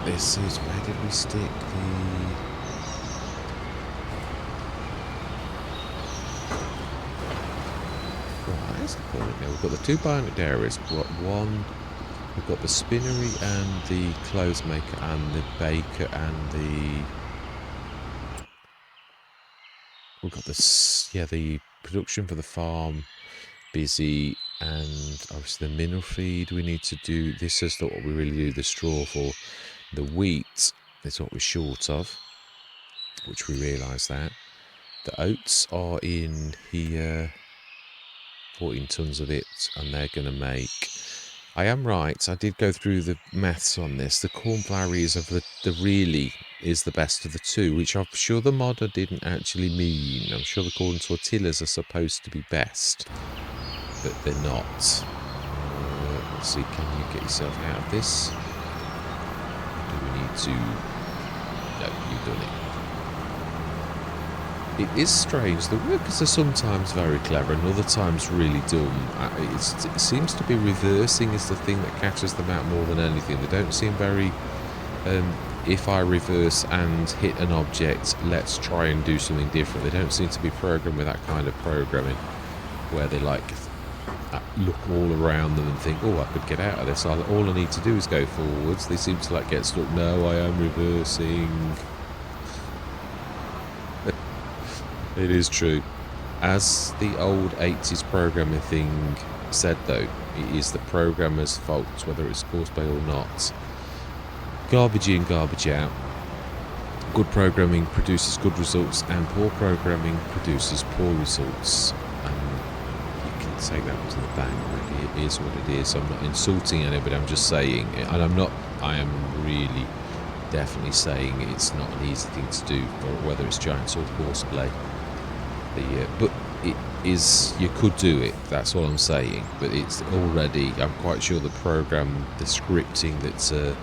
Speaker 1: this is, where did we stick the... We've got the 2 bionic dairies. We've got one. We've got the spinnery and the clothes maker and the baker and the. We've got this. Yeah, the production for the farm busy, and obviously the mineral feed. We need to do. This is what we really do the straw for. The wheat is what we're short of, which we realise that. The oats are in here. 14 tons of it, and they're going to make... I am right, I did go through the maths on this. The corn flour is of the really is the best of the two, which I'm sure the modder didn't actually mean. I'm sure the corn tortillas are supposed to be best, but they're not. Let's see, can you get yourself out of this? Do we need to... No, you've done it. It is strange. The workers are sometimes very clever and other times really dumb. It seems to be reversing is the thing that catches them out more than anything. They don't seem very... if I reverse and hit an object, let's try and do something different. They don't seem to be programmed with that kind of programming where they like look all around them and think, oh, I could get out of this. All I need to do is go forwards. They seem to like get stuck. No, I am reversing. It is true. As the old 80s programming thing said, though, it is the programmer's fault, whether it's Courseplay or not. Garbage in, garbage out. Good programming produces good results, and poor programming produces poor results. And you can take that to the bank, really. It is what it is. I'm not insulting anybody, I'm just saying, and I am really definitely saying it's not an easy thing to do, for whether it's Giants or Courseplay. But it is, you could do it, that's all I'm saying, but it's already, I'm quite sure the program, the scripting that's the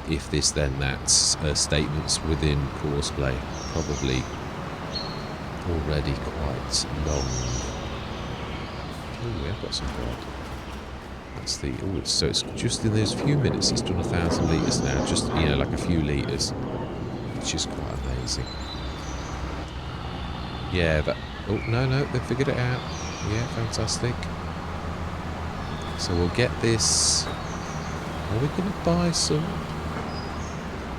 Speaker 1: if this then that's statements within Courseplay probably already quite long. Oh, we have got some bread. That's the, oh, so it's just in those few minutes it's done 1,000 litres now, just, you know, like a few litres, which is quite amazing. Yeah, that... Oh, no, they figured it out. Yeah, fantastic. So we'll get this... Are we going to buy some?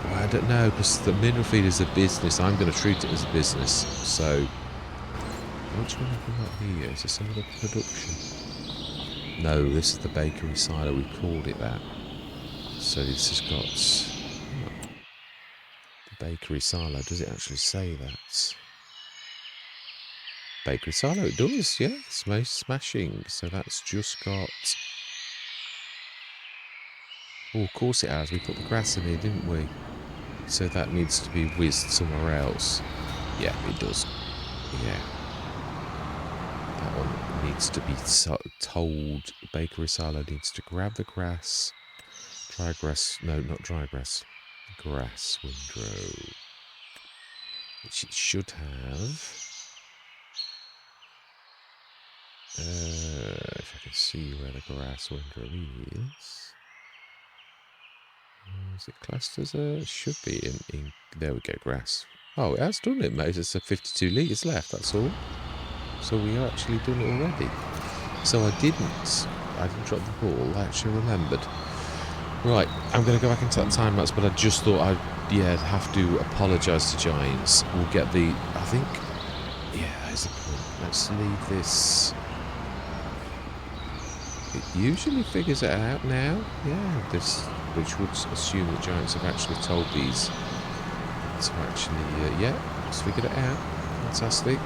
Speaker 1: Well, I don't know, because the mineral feed is a business. I'm going to treat it as a business. So... Which one have we got here? Is this some of the production? No, this is the bakery silo. We called it that. So this has got... Oh, the bakery silo. Does it actually say that? Bakery silo, it does, yeah, it's most smashing. So that's just got... Oh, of course it has. We put the grass in here, didn't we? So that needs to be whizzed somewhere else. Yeah, it does. Yeah. That one needs to be told. Bakery silo needs to grab the grass. Dry grass. No, not dry grass. Grass windrow. Which it should have. If I can see where the grass windrow is. Is it classed as a... It should be in... There we go, grass. Oh, it has done it, mate. It's a 52 litres left, that's all. So we are actually done it already. So I didn't drop the ball. I actually remembered. Right, I'm going to go back into that time lapse, but I just thought I'd have to apologise to Giants. We'll get the... I think... Yeah, there's the point. Let's leave this... It usually figures it out now. Yeah, this, which would assume that Giants have actually told these to actually, yeah, just figured it out. Fantastic.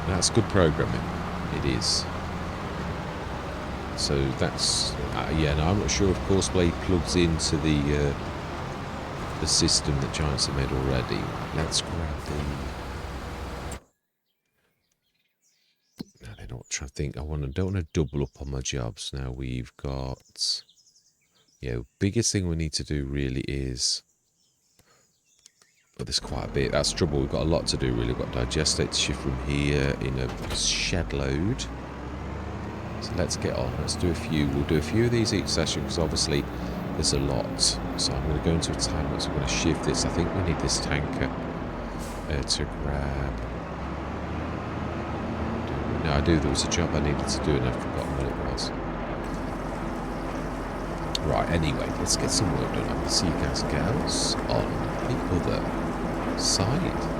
Speaker 1: That's good programming. It is. So that's, yeah, no, I'm not sure if Courseplay plugs into the system that Giants have made already. Let's grab the... Trying to think. Don't want to double up on my jobs. Now we've got, biggest thing we need to do really is, but there's quite a bit. That's trouble. We've got a lot to do really. We've got digestate to shift from here in a shed load. So let's get on. Let's do a few. We'll do a few of these each session because obviously there's a lot. So I'm going to go into a time lapse. I'm going to shift this. I think we need this tanker to grab. No, I do. There was a job I needed to do and I've forgotten what it was. Right, anyway, let's get some work done. I can see you guys and girls on the other side.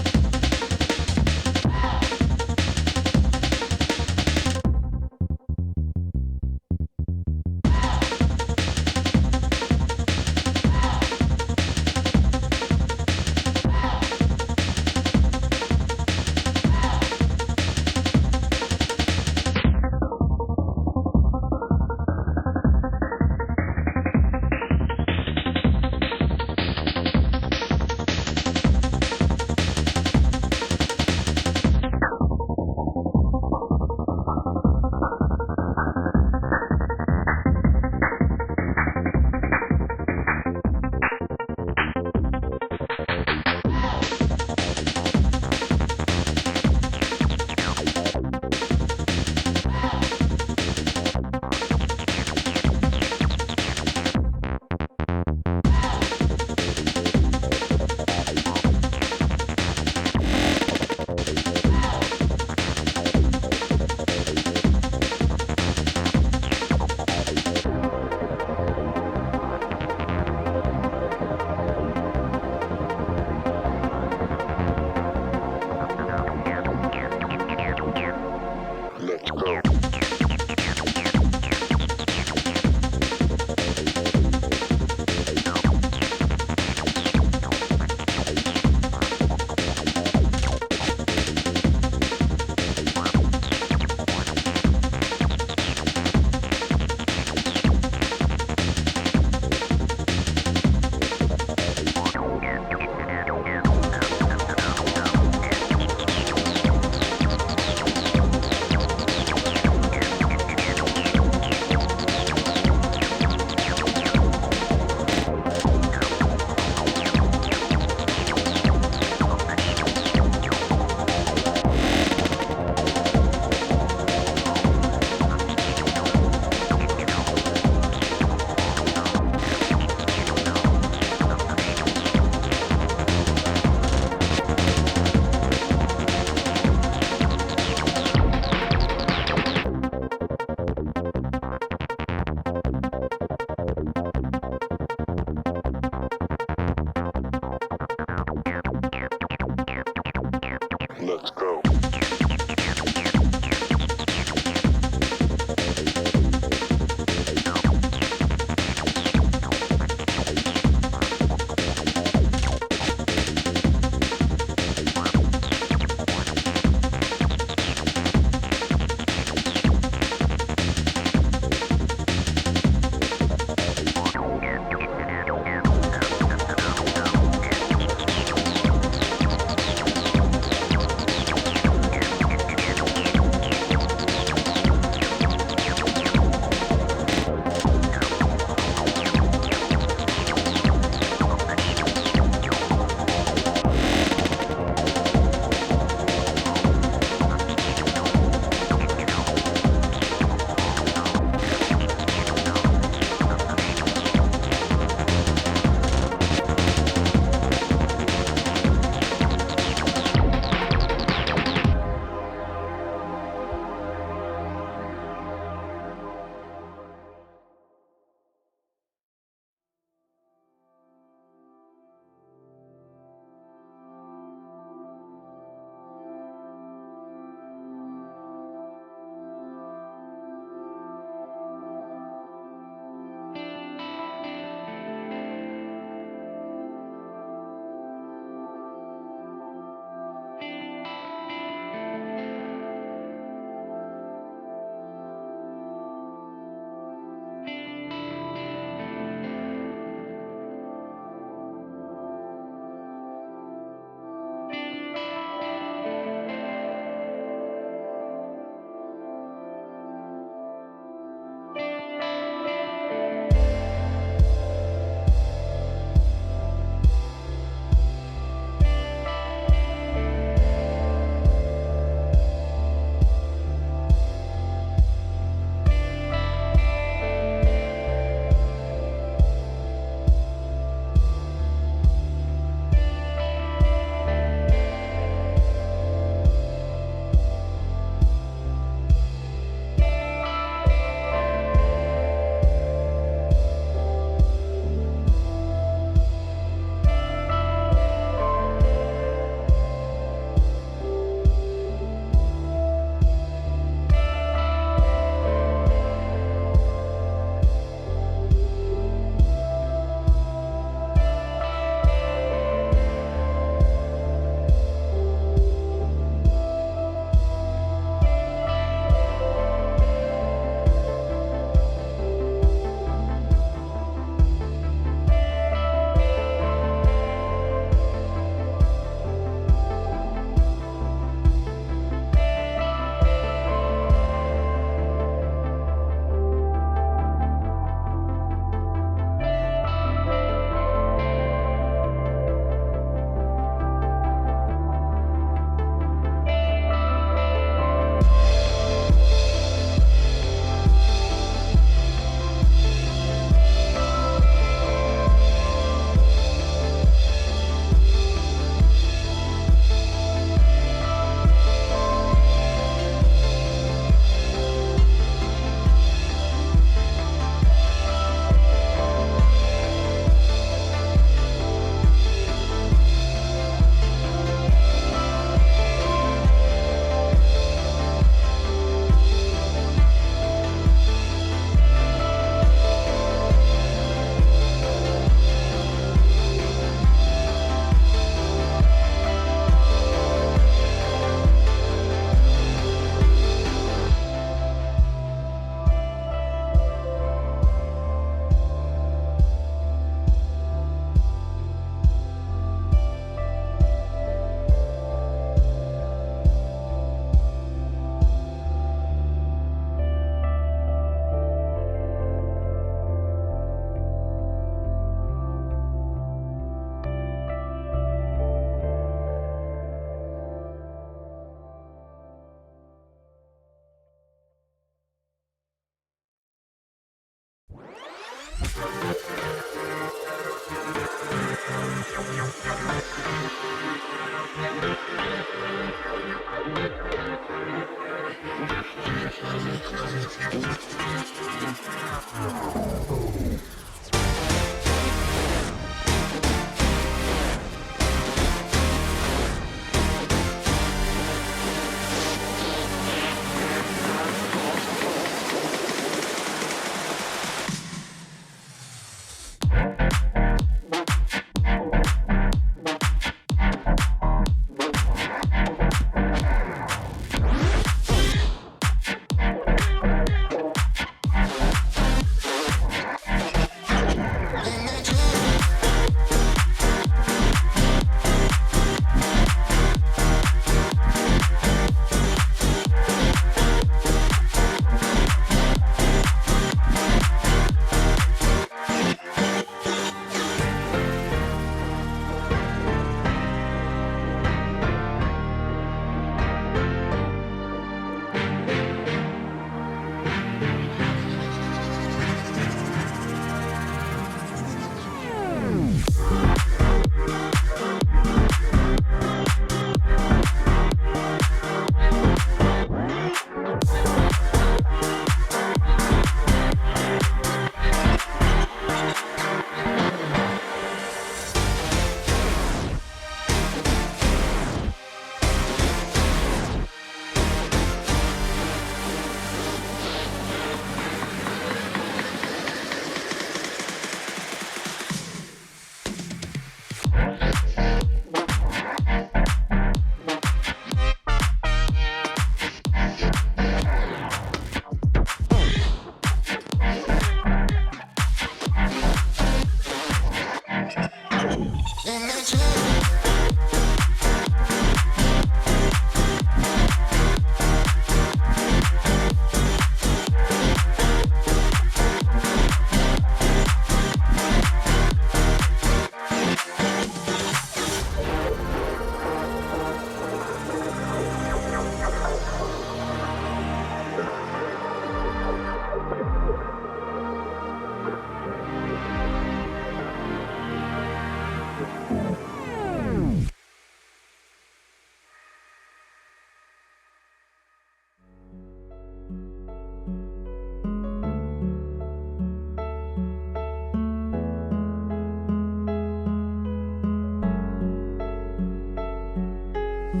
Speaker 1: Right,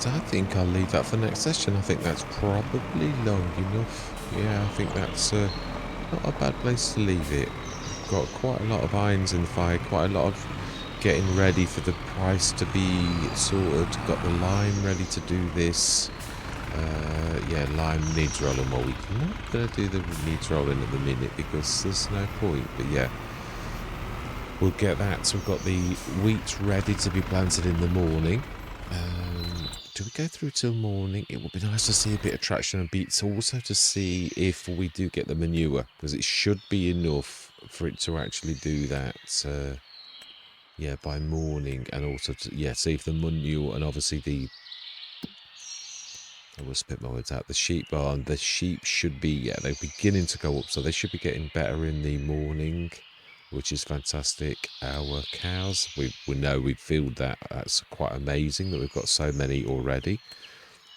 Speaker 1: I think I'll leave that for next session. I think that's probably long enough. Yeah, I think that's not a bad place to leave it. We've got quite a lot of irons in the fire, quite a lot of getting ready for the price to be sorted. Got the lime ready to do this. Yeah, lime needs rolling more. We're not going to do the needs rolling at the minute because there's no point. But yeah, we'll get that. So we've got the wheat ready to be planted in the morning. Do we go through till morning? It would be nice to see a bit of traction and beats, also to see if we do get the manure, because it should be enough for it to actually do that. Yeah, by morning, and also to see if the manure and obviously I will spit my words out. The sheep barn, the sheep should be they're beginning to go up, so they should be getting better in the morning, which is fantastic. Our cows, we know we've filled that. That's quite amazing that we've got so many already.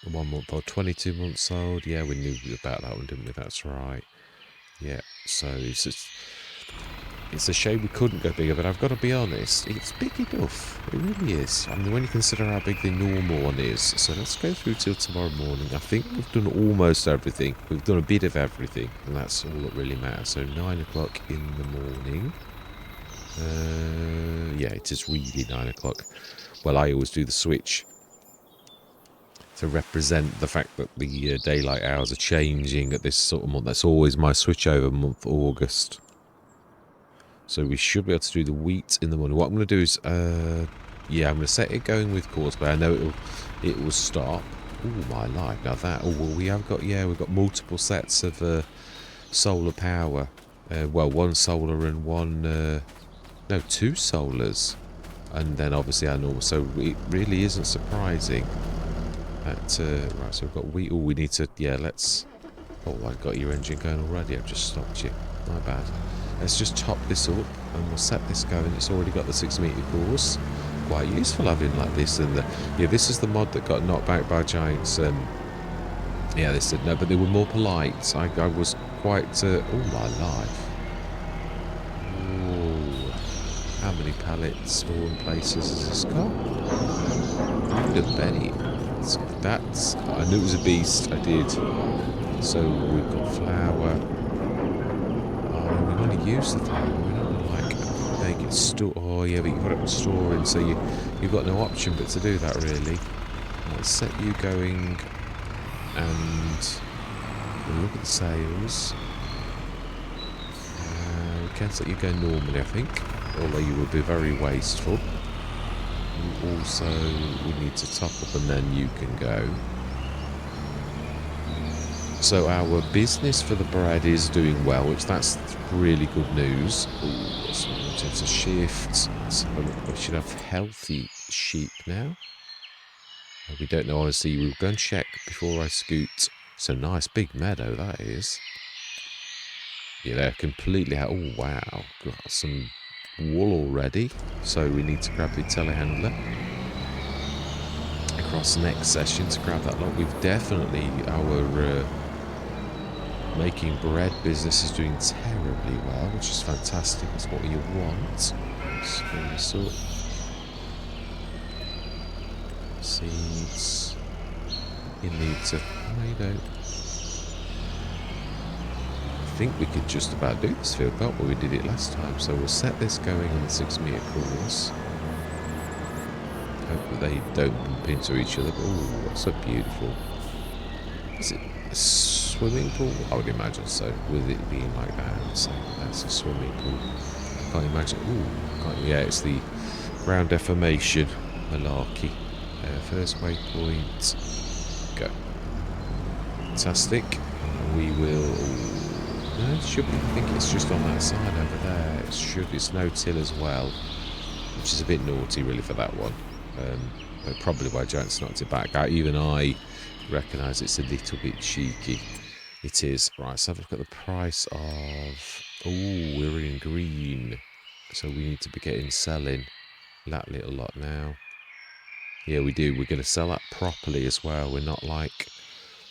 Speaker 1: 1 month old, 22 months old. Yeah, we knew about that one, didn't we? That's right. Yeah, so it's a shame we couldn't go bigger, but I've got to be honest, it's big enough. It really is. I mean, when you consider how big the normal one is. So let's go through till tomorrow morning. I think we've done almost everything. We've done a bit of everything, and that's all that really matters. So 9 o'clock in the morning. Yeah, it is really 9 o'clock. Well, I always do the switch to represent the fact that the daylight hours are changing at this sort of month. That's always my switchover month, August. So we should be able to do the wheat in the morning. What I'm going to do is, yeah, I'm going to set it going with course, but I know it will stop. Oh my life! Now that, well, we have got, we've got multiple sets of solar power. Well, one solar and one, no, two solars, and then obviously our normal. So it really isn't surprising. Right, so we've got wheat. Oh, we need to, let's... Oh, I got your engine going already. I've just stopped you. My bad. Let's just top this up and we'll set this going. It's already got the 6 metre course. Quite useful having like this. And this is the mod that got knocked back by Giants. Yeah, they said no, but they were more polite. I was quite... oh, my life. Oh, how many pallets, spawn places has this got? Good Benny. That's... I knew it was a beast. I did. So we've got flour. Oh, we want to use the flour. We don't want to like make it store. Oh yeah, but you've got it storing, so you've got no option but to do that really. Let's set you going, and we'll look at the sales. We can set you going normally, I think, although you will be very wasteful. You also would need to top up, and then you can go. So our business for the bread is doing well, which that's really good news. Ooh, so in terms of shifts, we should have healthy sheep now. We don't know, honestly. We'll go and check before I scoot. So nice big meadow that is. Yeah, they're completely... Oh, wow. Got some wool already. So we need to grab the telehandler across the next session to grab that lot. We've definitely... Our making bread business is doing terribly well, which is fantastic. That's what you want. Let's fill this up. Seeds. You need to... No, you don't. I think we could just about do this field, can't we? We did it last time, so we'll set this going on the 6 metre course. Hope that they don't bump into each other. Oh, that's so beautiful. Is it a swimming pool? I would imagine so, with it being like that. So that's a swimming pool. I can't imagine. Ooh, yeah, it's the ground deformation malarkey. First waypoint. Go. Fantastic. We will... No, it should be. I think it's just on that side over there. It's no-till as well, which is a bit naughty really for that one. But probably why Giants knocked it back. Even I recognise it's a little bit cheeky. It is. Right, so have a look at the price of... Oh, we're in green. So we need to be selling that little lot now. Yeah, we do. We're going to sell that properly as well. We're not like,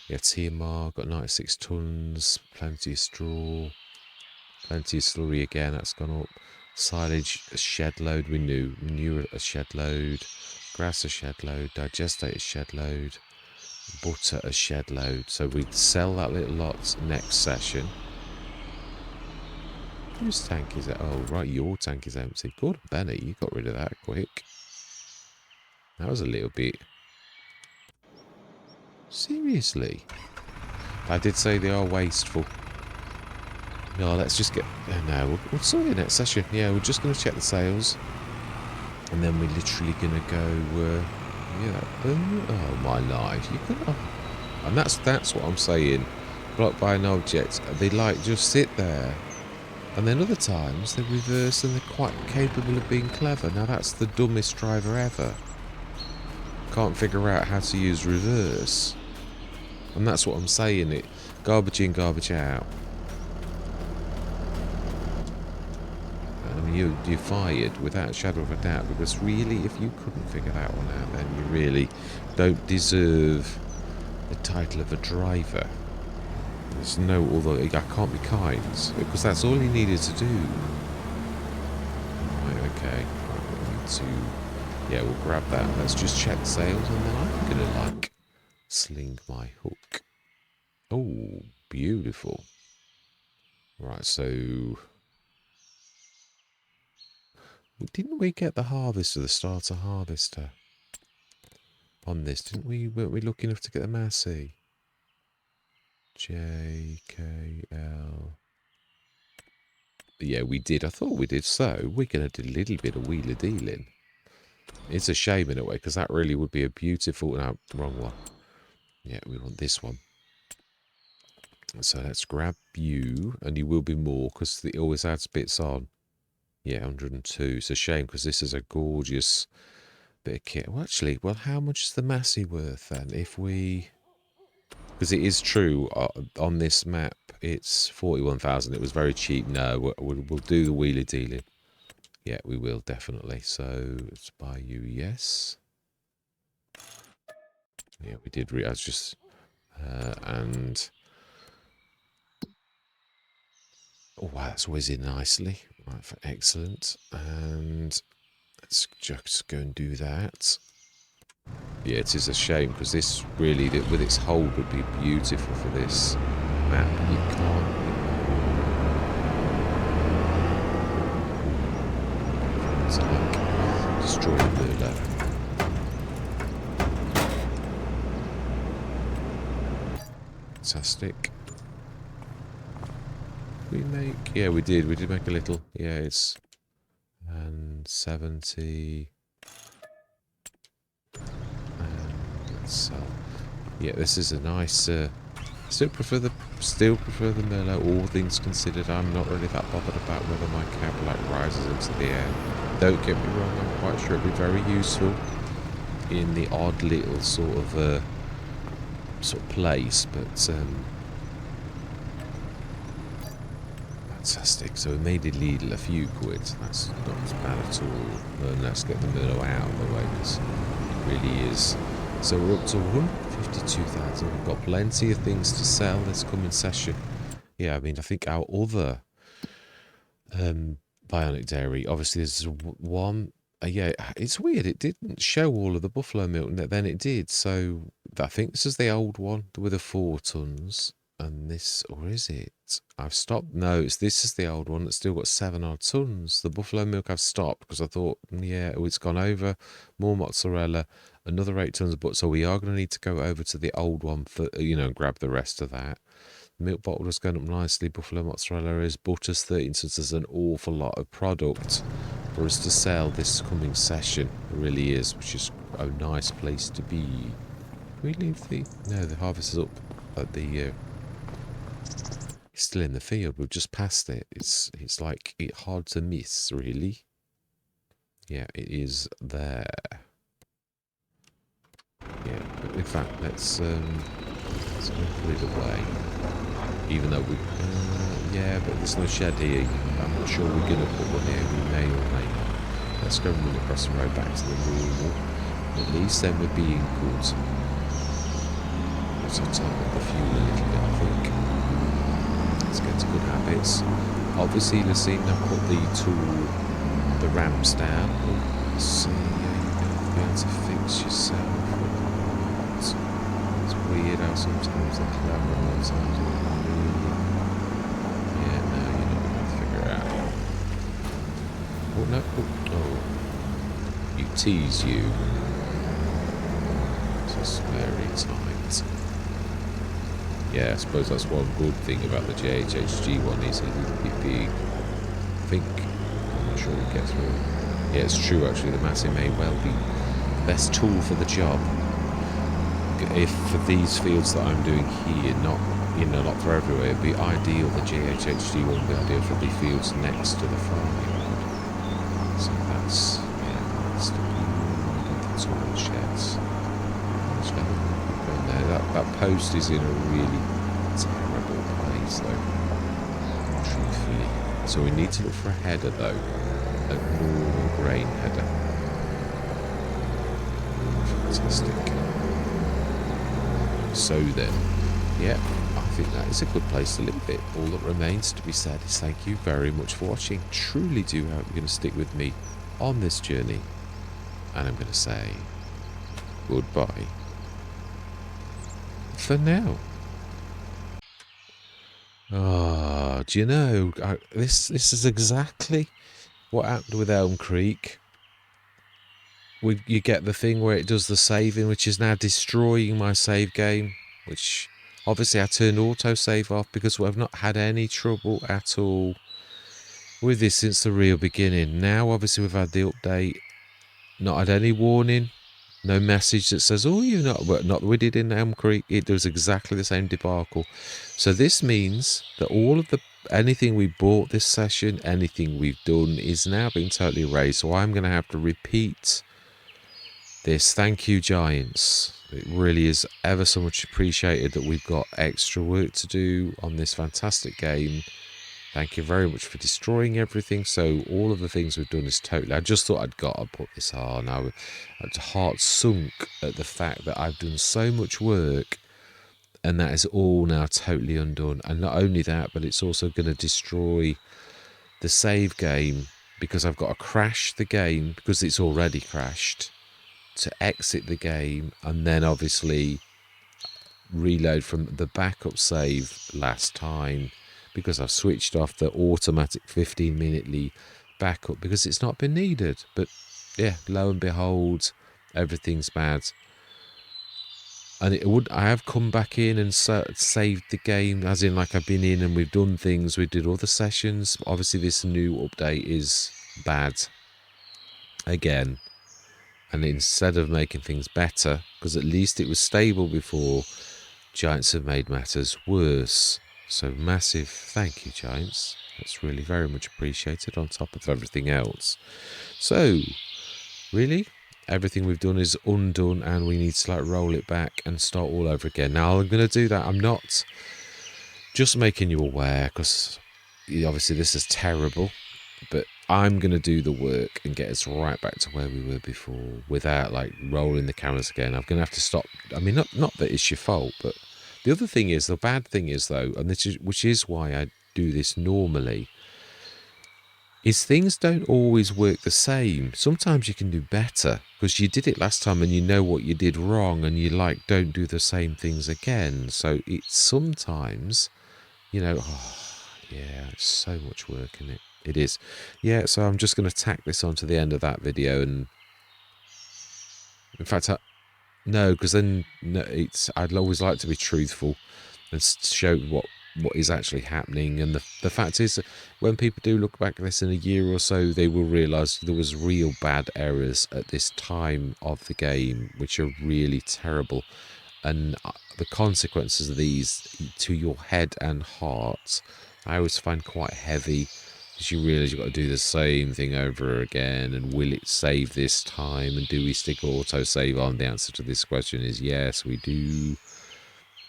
Speaker 1: yeah, TMR, got 96 tons, plenty of straw, plenty of slurry again, that's gone up. Silage, a shed load, we knew. Manure, a shed load. Grass, a shed load. Digestate, a shed load. Butter, a shed load. So we'd sell that little lot next session. Whose tank is it? Oh, right, your tank is empty. Good, Benny, you got rid of that quick. That was a little bit... Seriously? I did say they are wasteful. No, let's just get... no, we'll sort it next session. Yeah, we're just going to check the sales. And then we're literally going to go... yeah. Oh, my life. You could... Oh. And that's what I'm saying. Blocked by an object. They, like, just sit there. And then other times, they reverse and they're quite capable of being clever. Now, that's the dumbest driver ever. Can't figure out how to use reverse. And that's what I'm saying. It garbage in, garbage out. I mean, you're fired without a shadow of a doubt, because really, if you couldn't figure that one out, then you really don't deserve the title of a driver. There's no other... I can't be kind, because that's all he needed to do. Right, okay. Right, we need to... yeah, we'll grab that. Let's just check sales, and then I'm going to, like, sling my hook. Oh, beautiful. Right, so... didn't we get the harvester, the starter harvester on this? Didn't we? Weren't we lucky enough to get the Massey? J, K, L... yeah, we did. I thought we did. So, we're going to do a little bit of wheeler dealing. It's a shame in a way, because that really would be a beautiful... no, wrong one. Yeah, we want this one. So let's grab you, and you will be more, because it always adds bits on. Yeah, 102. It's a shame, because this is a gorgeous bit of kit. Well, actually, well, how much is the Massey worth, then, if we... because it is true, on this map, it's 41,000. It was very cheap. No, we'll do the wheeler dealing. Yeah, we will, definitely. So, let's buy you, yes. Yeah, we did. I was just... and... oh, wow, that's whizzing nicely. Right, excellent. And let's just go and do that. Yeah, it is a shame, because this really, with its hold, would be beautiful for this map. You can't... it's like destroying the fantastic. We make... yeah, we did make a little... yeah, it's... and 70... and let's sell... yeah, this is a nice... still prefer the Merlot, all things considered. I'm not really that bothered about whether my cab like rises into the air. Don't get me wrong, I'm quite sure it'd be very useful in the odd little sort of place, but fantastic. So we made a Lidl a few quid. That's not as bad at all. And let's get the Merlot out of the way, because it really is. So we're up to 152,000. We've got plenty of things to sell this coming session. Yeah, I mean, I think our other bionic dairy, obviously there's one... yeah, it's weird. It didn't show all of the buffalo milk, then it did. So I think this is the old one with the 4 tons. And this, or is it? I've stopped. No, this is the old one that's still got 7 odd tons. The buffalo milk I've stopped, because I thought, yeah, it's gone over. More mozzarella, another 8 tons of butter. So we are going to need to go over to the old one for, grab the rest of that. Milk bottle is going up nicely. Buffalo mozzarella is. Butter's 13 tons. There's an awful lot of product for us to sell this coming session. It really is, which is a nice place to be. Can we leave the... no, the harvest is up at the... it's still in the field. We've just passed it. It's like hard to miss, really. Yeah, it is there. Yeah, but in fact, let's go put it away. Even though we, yeah, but there's no shed here. I'm not sure we're gonna put one here. We may or may not. Let's go and run across the road back to the normal. At least then we're being good. So turn up the fuel a little bit, I think. Let's get to good habits. Obviously, Lucine, I've put the ramps down. Oh, so you'll be able to fix yourself. It's weird how sometimes the clever and other times it really... Yeah, no, you're not going to figure it out. Oh, no. Oh. You tease you. Just very tight. Yeah, I suppose that's one good thing about the JHHG one is a little bit big. I think, I'm not sure we get through. Yeah, it's true actually, the Massey may well be the best tool for the job. If for these fields that I'm doing here, not for everywhere, it'd be ideal, the JHHG one would be ideal for the fields next to the farming road. So that's, the tall sheds. That post is in a really terrible place though, truthfully. So we need to look for a header though, a normal grain header. Fantastic. So then, yeah, I think that is a good place to leave it. All that remains to be said is thank you very much for watching. Truly do hope you're going to stick with me on this journey. And I'm going to say goodbye for now. Oh, do you know, this is exactly what happened with Elm Creek. You get the thing where it does the saving, which is now destroying my save game, which obviously I turned autosave off because I've not had any trouble at all with this since the real beginning. Now obviously we've had the update, not had any warning, no message that says, oh, you're not, well, not that we did in Elm Creek. It does exactly the same debacle. So this means that all of anything we bought this session, anything we've done is now being totally erased. So I'm going to have to repeat this. Thank you, Giants. It really is ever so much appreciated that we've got extra work to do on this fantastic game. Thank you very much for destroying everything. So all of the things we've done is totally... I just thought I'd got to put this on. I was heart sunk at the fact that I've done so much work and that is all now totally undone. And not only that, but it's also going to destroy the save game because I've got to crash the game because it's already crashed, to exit the game and then obviously reload from the backup save last time because I've switched off the automatic 15-minute backup because it's not been needed. But yeah, lo and behold, everything's bad. And I have come back in and saved the game, as in like I've been in and we've done things, we did other sessions. Obviously this new update is bad again. And instead of making things better, because at least it was stable before, Giants have made matters worse. So massive thank you, Giants. That's really very much appreciated on top of everything else. So, really, everything we've done is undone and we need to like roll it back and start all over again. Now, I'm going to do that. I'm not just making you aware because obviously this is terrible, but I'm going to do the work and get us right back to where we were before without like rolling the cameras again. I'm going to have to stop. I mean, not that it's your fault, but the other thing is, the bad thing is though, and which is why I do this normally, is things don't always work the same. Sometimes you can do better because you did it last time and you know what you did wrong and you like don't do the same things again. So it's sometimes, yeah, it's so much work in it. It is. Yeah, so I'm just going to tack this onto the end of that video. And in fact, no, because then I'd always like to be truthful and show what is actually happening. And the fact is, when people do look back at this in a year or so, they will realise there was real bad errors at this time of the game, which are really terrible. And the consequences of these to your head and heart, I always find quite heavy. You realise you've got to do the same thing over again, and will it save this time, and do we stick auto save on? The answer to this question is yes, we do.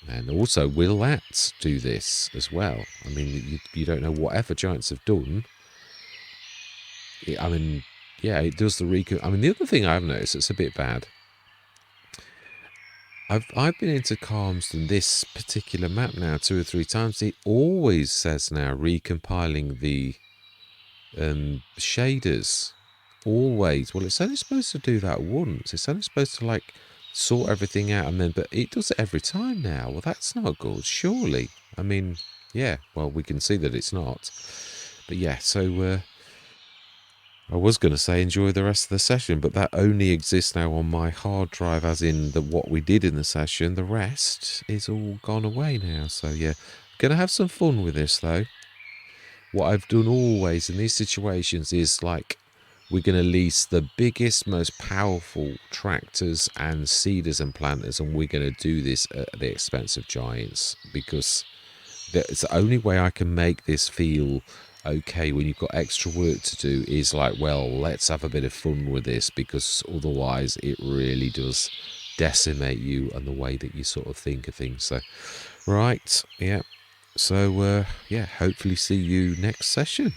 Speaker 1: And also, will that do this as well? I mean, you don't know whatever Giants have done. I mean, yeah, it does the recon. I mean, the other thing I've noticed that's a bit bad I've been into calms than this particular map now 2 or 3 times. It always says now recompiling the shaders. Always. Well, it's only supposed to do that once. It's only supposed to like sort everything out and then, but it does it every time now. Well, that's not good, surely. I mean, yeah. Well, we can see that it's not. But yeah, so I was going to say enjoy the rest of the session, but that only exists now on my hard drive, as in what we did in the session. The rest is all gone away now. So yeah, going to have some fun with this though. What I've done always in these situations is like, we're going to lease the biggest, most powerful tractors and seeders and planters, and we're going to do this at the expense of giants, because it's the only way I can make this feel okay when you've got extra work to do is like, well, let's have a bit of fun with this, because otherwise it really does decimate you and the way that you sort of think of things. So, right, yeah. So, yeah, hopefully see you next session.